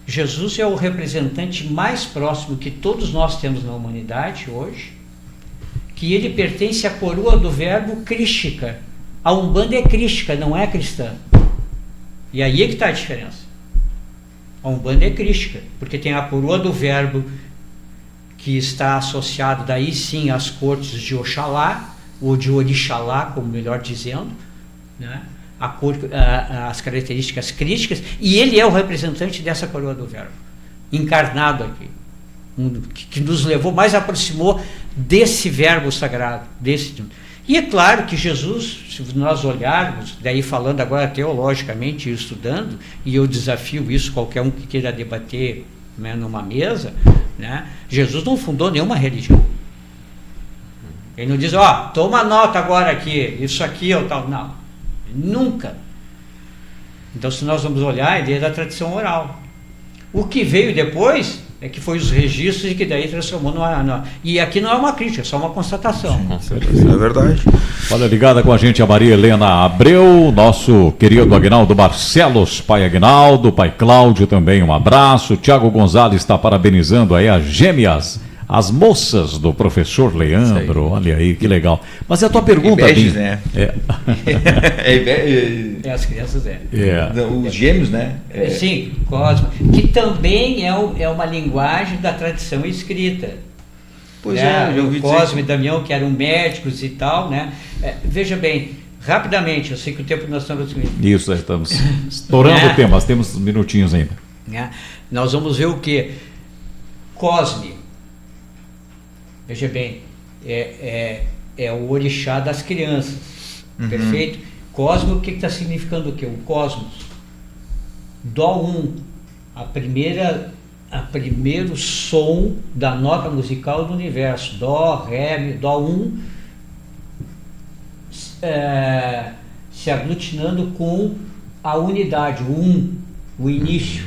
Jesus é o representante mais próximo que todos nós temos na humanidade hoje, que ele pertence à coroa do verbo crística. A Umbanda é crística, não é cristã. E aí é que está a diferença. A Umbanda é crística, porque tem a coroa do verbo que está associado daí sim às cortes de Oxalá, ou de Orixalá, como melhor dizendo, né? As características críticas, e ele é o representante dessa coroa do verbo, encarnado aqui, que nos levou, mais aproximou desse verbo sagrado, E é claro que Jesus, se nós olharmos, daí falando agora teologicamente e estudando, e eu desafio isso qualquer um que queira debater, né, numa mesa, né, Jesus não fundou nenhuma religião. Ele não diz, toma nota agora aqui, isso aqui ou tal, não. Nunca. Então, se nós vamos olhar, ele é da tradição oral. O que veio depois é que foi os registros e que daí transformou numa... E aqui não é uma crítica, é só uma constatação. É verdade. Olha, ligada com a gente a Maria Helena Abreu, nosso querido Aguinaldo Barcelos, pai Aguinaldo, pai Cláudio também, um abraço. Tiago Gonzalez está parabenizando aí as gêmeas, as moças do professor Leandro, olha aí, que legal. Mas a tua pergunta, Beges, né? As crianças os gêmeos, né? Sim, Cosmo, que também é uma linguagem da tradição escrita. Pois né? eu ouvi o Cosmo e Damião, que eram médicos e tal, né? Veja bem, rapidamente, eu sei que o tempo nós estamos... Isso, estamos estourando o tempo, nós temos minutinhos ainda. Nós vamos ver o que? Cosme, veja bem, é o orixá das crianças, perfeito? Cosmo, o que está significando o quê? O cosmos. Dó 1, a primeiro som da nota musical do universo. Dó, Ré, Mi, Dó 1, se aglutinando com a unidade, o início.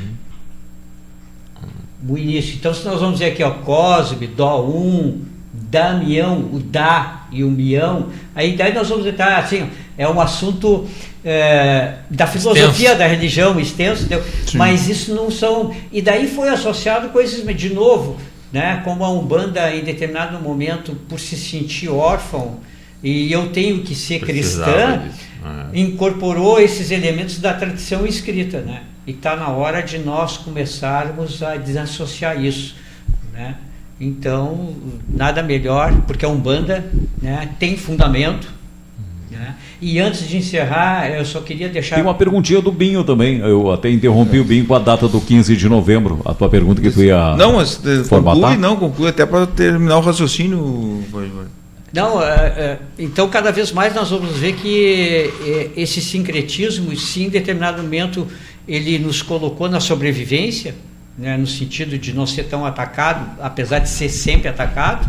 O início. Então, se nós vamos dizer aqui, ó, Cosme, Dó 1, Damião, o Dá e o Mião, aí daí nós vamos entrar assim, é um assunto da filosofia extenso. Da religião extenso, mas isso não são. E daí foi associado com esses, de novo, né, como a Umbanda em determinado momento, por se sentir órfão, e eu tenho que ser cristã, incorporou esses elementos da tradição escrita, né? E está na hora de nós começarmos a desassociar isso, né? Então, nada melhor, porque a Umbanda, né, tem fundamento, né? E antes de encerrar, eu só queria deixar... Tem uma perguntinha do Binho também, eu até interrompi o Binho com a data do 15 de novembro, a tua pergunta que tu ia não, mas conclui até para terminar o raciocínio. Não, então cada vez mais nós vamos ver que esse sincretismo, se em determinado momento ele nos colocou na sobrevivência, né, no sentido de não ser tão atacado, apesar de ser sempre atacado,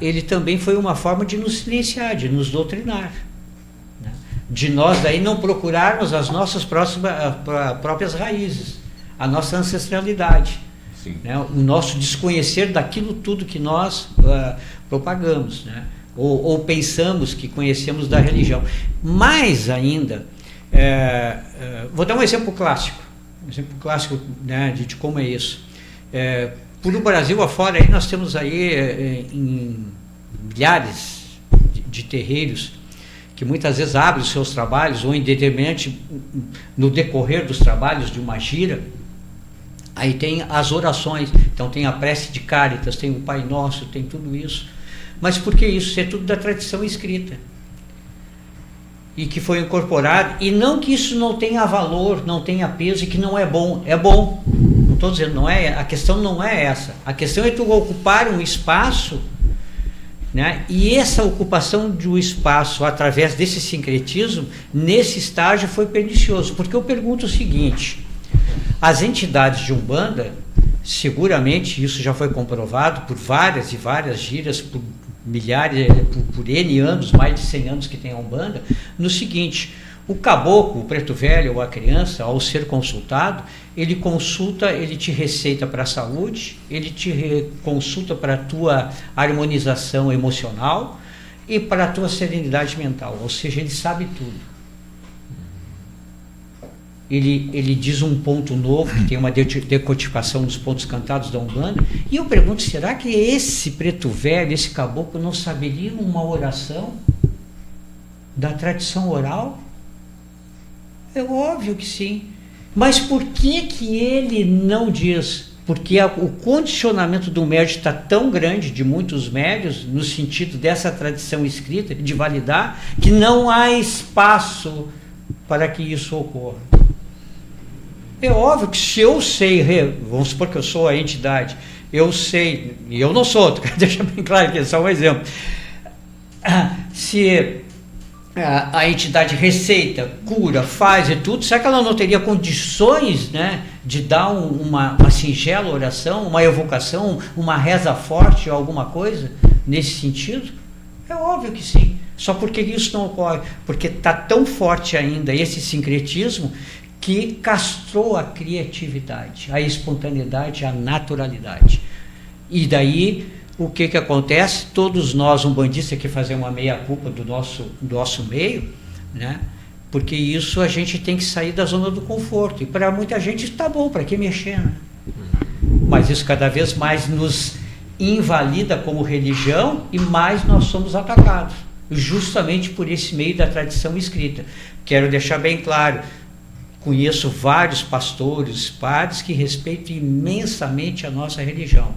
ele também foi uma forma de nos silenciar, de nos doutrinar, né, de nós daí não procurarmos as nossas próprias raízes, a nossa ancestralidade, né, o nosso desconhecer daquilo tudo que nós propagamos, né, ou pensamos que conhecemos da religião. Mais ainda, vou dar um exemplo clássico, né, de como é isso. Por o Brasil afora, aí nós temos aí em milhares de terreiros que muitas vezes abrem os seus trabalhos, ou indeterminadamente no decorrer dos trabalhos de uma gira, aí tem as orações, então tem a prece de Cáritas, tem o Pai Nosso, tem tudo isso. Mas por que isso? Isso é tudo da tradição escrita. E que foi incorporado, e não que isso não tenha valor, não tenha peso, e que não é bom. É bom. Não estou dizendo, não é, a questão não é essa. A questão é tu ocupar um espaço, né? E essa ocupação de um espaço através desse sincretismo, nesse estágio, foi pernicioso. Porque eu pergunto o seguinte: as entidades de Umbanda, seguramente isso já foi comprovado por várias e várias giras, por milhares, por N anos, mais de 100 anos que tem a Umbanda, no seguinte: o caboclo, o preto velho ou a criança, ao ser consultado, ele consulta, ele te receita para a saúde, ele te consulta para a tua harmonização emocional e para a tua serenidade mental, ou seja, ele sabe tudo. Ele diz um ponto novo, que tem uma decodificação dos pontos cantados da Umbanda, e eu pergunto, será que esse preto velho, esse caboclo, não saberia uma oração da tradição oral? É óbvio que sim. Mas por que ele não diz? Porque o condicionamento do médium está tão grande, de muitos médios, no sentido dessa tradição escrita, de validar, que não há espaço para que isso ocorra. É óbvio que se eu sei, vamos supor que eu sou a entidade, eu sei, e eu não sou, quero deixar bem claro que é só um exemplo. Se a entidade receita, cura, faz e tudo, será que ela não teria condições, né, de dar uma singela oração, uma evocação, uma reza forte ou alguma coisa nesse sentido? É óbvio que sim. Só porque isso não ocorre, porque está tão forte ainda esse sincretismo que castrou a criatividade, a espontaneidade, a naturalidade. E daí, o que acontece? Todos nós, umbandistas, que fazemos uma meia-culpa do nosso meio, né? Porque isso a gente tem que sair da zona do conforto. E para muita gente está bom, para que mexer, né? Mas isso cada vez mais nos invalida como religião e mais nós somos atacados, justamente por esse meio da tradição escrita. Quero deixar bem claro, conheço vários pastores, padres que respeitam imensamente a nossa religião,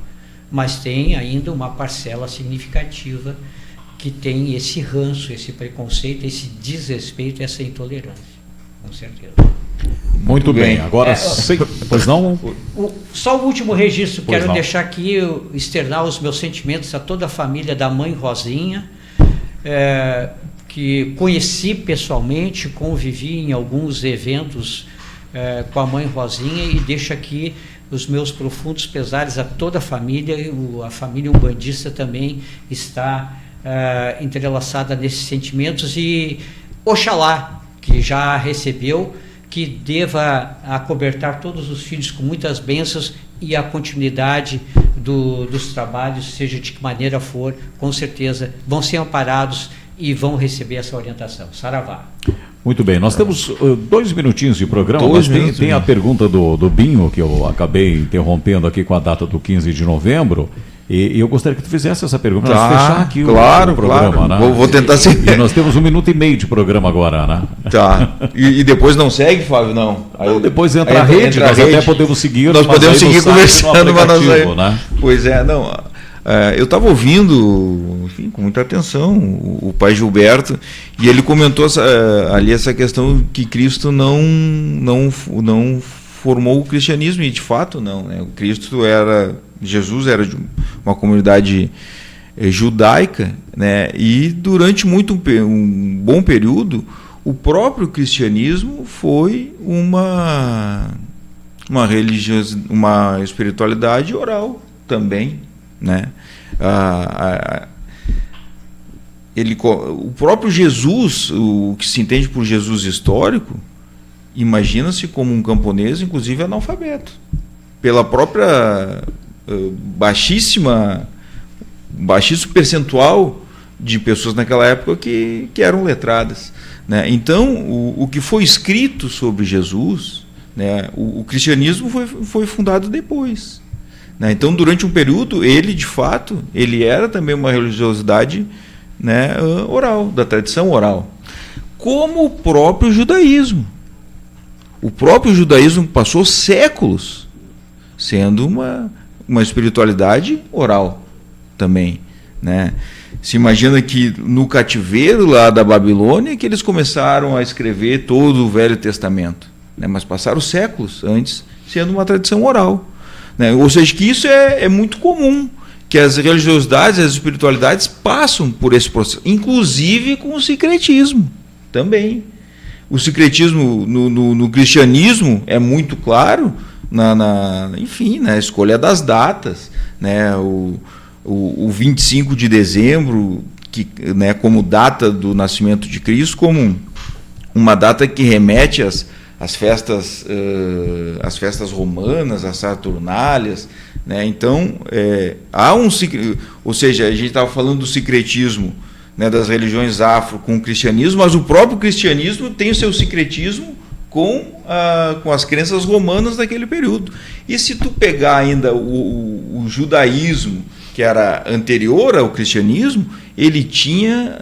mas tem ainda uma parcela significativa que tem esse ranço, esse preconceito, esse desrespeito, essa intolerância, com certeza. Muito bem, agora pois não? Só o último registro, quero deixar aqui, externar os meus sentimentos a toda a família da mãe Rosinha, que conheci pessoalmente, convivi em alguns eventos com a mãe Rosinha, e deixo aqui os meus profundos pesares a toda a família. A família umbandista também está entrelaçada nesses sentimentos, e Oxalá que já recebeu, que deva acobertar todos os filhos com muitas bênçãos e a continuidade dos trabalhos, seja de que maneira for, com certeza vão ser amparados e vão receber essa orientação. Saravá. Muito bem, nós temos 2 minutinhos de programa, mas 2 minutos, tem a pergunta do Binho, que eu acabei interrompendo aqui com a data do 15 de novembro, e eu gostaria que tu fizesse essa pergunta para fechar aqui o programa. Claro. Né? Vou tentar ser... E nós temos 1 minuto e meio de programa agora, né? Tá. E depois não segue, Flávio? Não. Aí, depois entra a rede, nós até podemos seguir. Nós podemos seguir conversando, mas nós aí... né? Pois é, não... eu estava ouvindo, enfim, com muita atenção o pai Gilberto, e ele comentou ali essa questão que Cristo não formou o cristianismo, e de fato não, né? Jesus era de uma comunidade judaica, né? E durante um bom período o próprio cristianismo foi uma espiritualidade oral também, né? O próprio Jesus, o que se entende por Jesus histórico, imagina-se como um camponês, inclusive analfabeto, pela própria baixíssimo percentual de pessoas naquela época que eram letradas, né? Então, o que foi escrito sobre Jesus, né, o cristianismo foi fundado depois. Então, durante um período, de fato, ele era também uma religiosidade, né, oral, da tradição oral. Como o próprio judaísmo. O próprio judaísmo passou séculos sendo uma espiritualidade oral também, né? Se imagina que no cativeiro lá da Babilônia que eles começaram a escrever todo o Velho Testamento, né? Mas passaram séculos antes sendo uma tradição oral. Ou seja, que isso é muito comum, que as religiosidades, as espiritualidades passam por esse processo, inclusive com o sincretismo também. O sincretismo no cristianismo é muito claro enfim, na escolha das datas, né? O 25 de dezembro, né, como data do nascimento de Cristo, como uma data que remete às festas romanas, às Saturnálias, né? Então, ou seja, a gente estava falando do sincretismo, né, das religiões afro com o cristianismo, mas o próprio cristianismo tem o seu sincretismo com as crenças romanas daquele período. E se tu pegar ainda o judaísmo, que era anterior ao cristianismo, ele tinha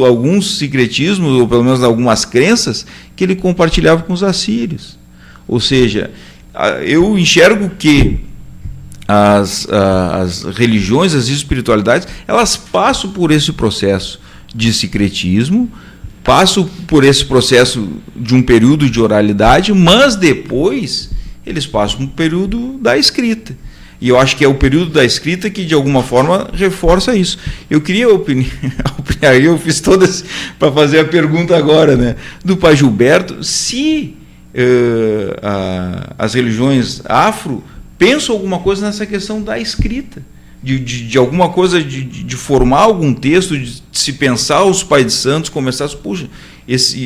alguns sincretismos, ou pelo menos algumas crenças, que ele compartilhava com os assírios. Ou seja, eu enxergo que as religiões, as espiritualidades, elas passam por esse processo de sincretismo, passam por esse processo de um período de oralidade, mas depois eles passam por um período da escrita. E eu acho que é o período da escrita que, de alguma forma, reforça isso. Eu queria opinar, eu fiz todas para fazer a pergunta agora, né, do pai Gilberto, se as religiões afro pensam alguma coisa nessa questão da escrita, de alguma coisa, de formar algum texto, de se pensar os pais de santos, começar, puxa,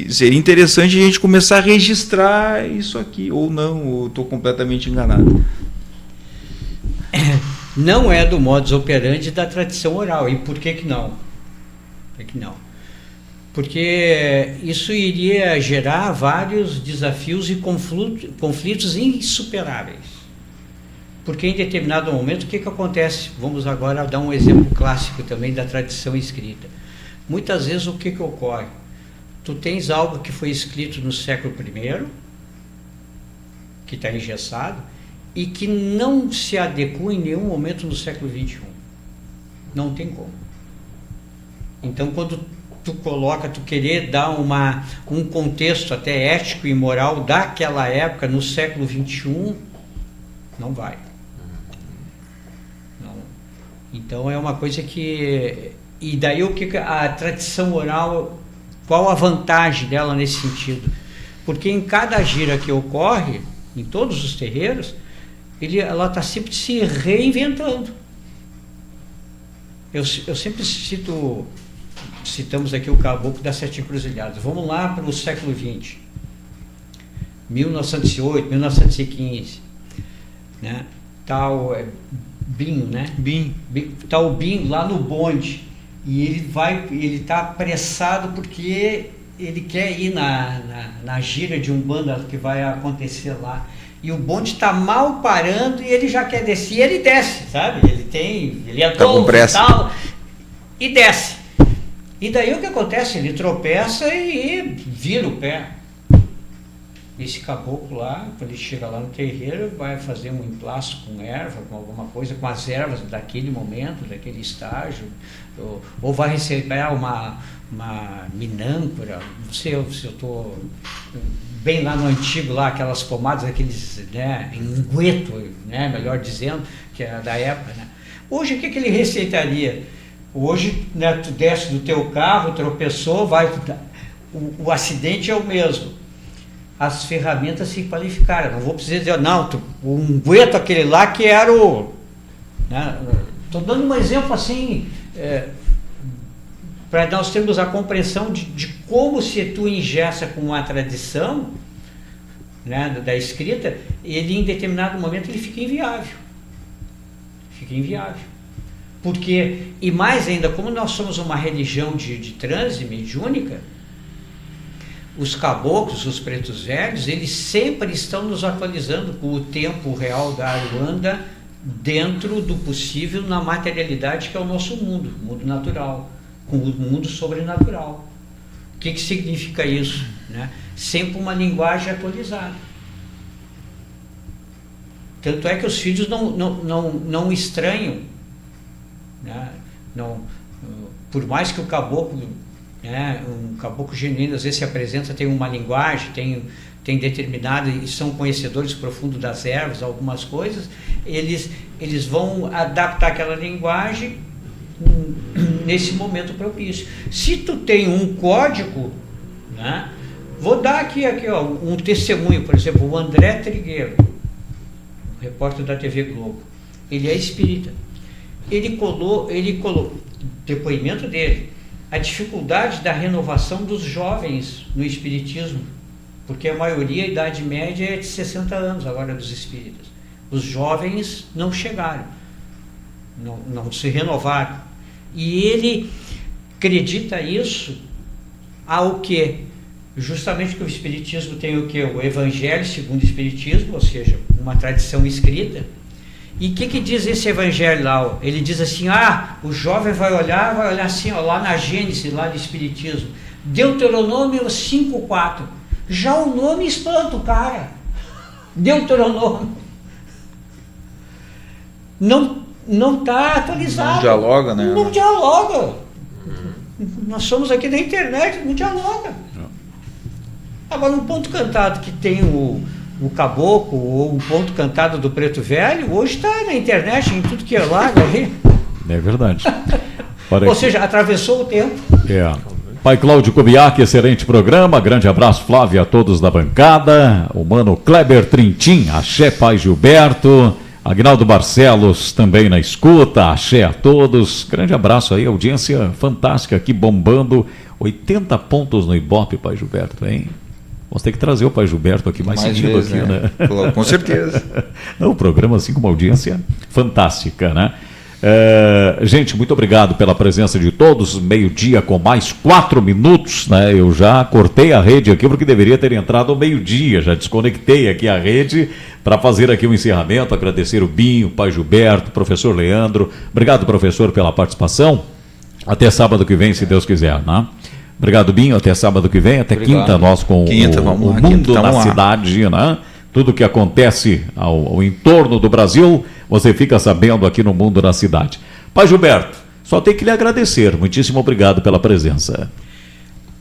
seria interessante a gente começar a registrar isso aqui, ou não, ou estou completamente enganado. Não é do modus operandi da tradição oral. E por que não? Porque isso iria gerar vários desafios e conflitos insuperáveis. Porque em determinado momento, o que acontece? Vamos agora dar um exemplo clássico também da tradição escrita. Muitas vezes o que ocorre? Tu tens algo que foi escrito no século I, que está engessado, e que não se adequa em nenhum momento no século XXI. Não tem como. Então, quando tu querer dar um contexto até ético e moral daquela época no século XXI, não vai. Não. Então, é uma coisa que... E daí o que a tradição oral, qual a vantagem dela nesse sentido? Porque em cada gira que ocorre, em todos os terreiros, ela está sempre se reinventando. Eu sempre cito citamos aqui o Caboclo das Sete Encruzilhadas. Vamos lá para o século XX. 1908, 1915. Né? Tá o Binho, né? Tá o Binho lá no bonde. E ele está apressado porque ele quer ir na gira de Umbanda que vai acontecer lá. E o bonde está mal parando e ele já quer descer. E ele desce, sabe? Ele é todo e tal, e desce. E daí o que acontece? Ele tropeça e vira o pé. Esse caboclo lá, quando ele chega lá no terreiro, vai fazer um emplasto com erva, com alguma coisa, com as ervas daquele momento, daquele estágio, ou vai receber uma minâncora, não sei se eu estou bem lá no antigo, lá, aquelas pomadas, aqueles, né, engüeto, né, melhor dizendo, que é da época. Né? Hoje, o que ele receitaria? Hoje, né, tu desce do teu carro, tropeçou, o acidente é o mesmo. As ferramentas se qualificaram. Não vou precisar dizer, não, o unguento aquele lá que era o... Estou dando um exemplo assim, para nós termos a compreensão de como se tu ingessa com uma tradição, né, da escrita, ele em determinado momento ele fica inviável. Fica inviável. Porque, e mais ainda, como nós somos uma religião de transe mediúnica, os caboclos, os pretos velhos, eles sempre estão nos atualizando com o tempo real da Aruanda dentro do possível na materialidade que é o nosso mundo, o mundo natural, com o mundo sobrenatural. O que significa isso? Né? Sempre uma linguagem atualizada. Tanto é que os filhos não estranham, né? Por mais que o caboclo, um caboclo genuíno às vezes se apresenta, tem uma linguagem, tem determinado, e são conhecedores profundos das ervas, algumas coisas, eles vão adaptar aquela linguagem nesse momento propício. Se tu tem um código, né, vou dar aqui ó, um testemunho, por exemplo, o André Trigueiro, repórter da TV Globo, ele é espírita. Ele colou depoimento dele, a dificuldade da renovação dos jovens no espiritismo, porque a maioria, a idade média é de 60 anos agora dos espíritas. Os jovens não chegaram, não se renovaram. E ele acredita isso ao quê? Justamente que o espiritismo tem o quê? O evangelho segundo o espiritismo, ou seja, uma tradição escrita. E o que diz esse evangelho lá? Ele diz assim, o jovem vai olhar assim, ó, lá na Gênesis, lá do Espiritismo, Deuteronômio 5:4. Já o nome espanta o cara. Deuteronômio. Não está atualizado. Não dialoga, né? Não dialoga. Nós somos aqui na internet, não dialoga. Agora, um ponto cantado que tem o caboclo, ou um ponto cantado do Preto Velho, hoje está na internet, em tudo que é lá. É verdade. Ou seja, atravessou o tempo. Pai Cláudio Kubiak, excelente programa, grande abraço, Flávia, a todos da bancada, o mano Kleber Trintim, axé Pai Gilberto, Agnaldo Barcelos também na escuta, axé a todos, grande abraço aí, audiência fantástica aqui, bombando, 80 pontos no Ibope, Pai Gilberto, hein? Vamos ter que trazer o Pai Gilberto aqui mais seguido aqui, né? Com certeza. Não, o programa assim com uma audiência fantástica, né? Gente, muito obrigado pela presença de todos. Meio-dia com mais 4 minutos, né? Eu já cortei a rede aqui porque deveria ter entrado ao meio-dia. Já desconectei aqui a rede para fazer aqui o encerramento. Agradecer o Binho, o Pai Gilberto, o professor Leandro. Obrigado, professor, pela participação. Até sábado que vem, se Deus quiser, né? Obrigado, Binho. Até sábado que vem. Até obrigado. Quinta, nós com o Mundo na Cidade, né? Tudo que acontece ao entorno do Brasil, você fica sabendo aqui no Mundo na Cidade. Pai Gilberto, só tenho que lhe agradecer. Muitíssimo obrigado pela presença.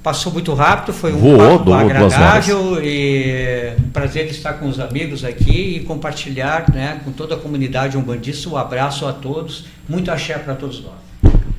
Passou muito rápido, foi um papo agradável e um prazer estar com os amigos aqui e compartilhar, né, com toda a comunidade umbandista. Um abraço a todos. Muito axé para todos nós.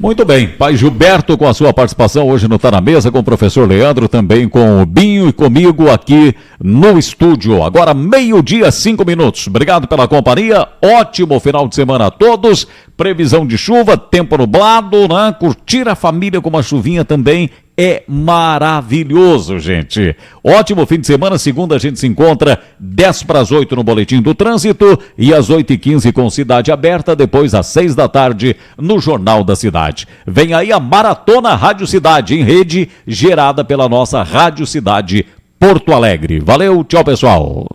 Muito bem, pai Gilberto com a sua participação hoje no Tá na Mesa, com o professor Leandro, também com o Binho e comigo aqui no estúdio. Agora 12:05. Obrigado pela companhia, ótimo final de semana a todos. Previsão de chuva, tempo nublado, né? Curtir a família com uma chuvinha também é maravilhoso, gente. Ótimo fim de semana. Segunda a gente se encontra 7:50 no Boletim do Trânsito e às 8:15 com Cidade Aberta, depois às 6 da tarde no Jornal da Cidade. Vem aí a Maratona Rádio Cidade em rede, gerada pela nossa Rádio Cidade Porto Alegre. Valeu, tchau pessoal.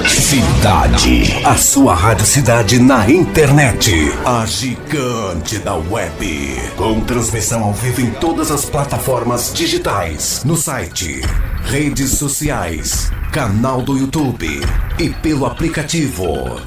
Cidade. A sua Rádio Cidade na internet. A gigante da web. Com transmissão ao vivo em todas as plataformas digitais. No site, redes sociais, canal do YouTube e pelo aplicativo.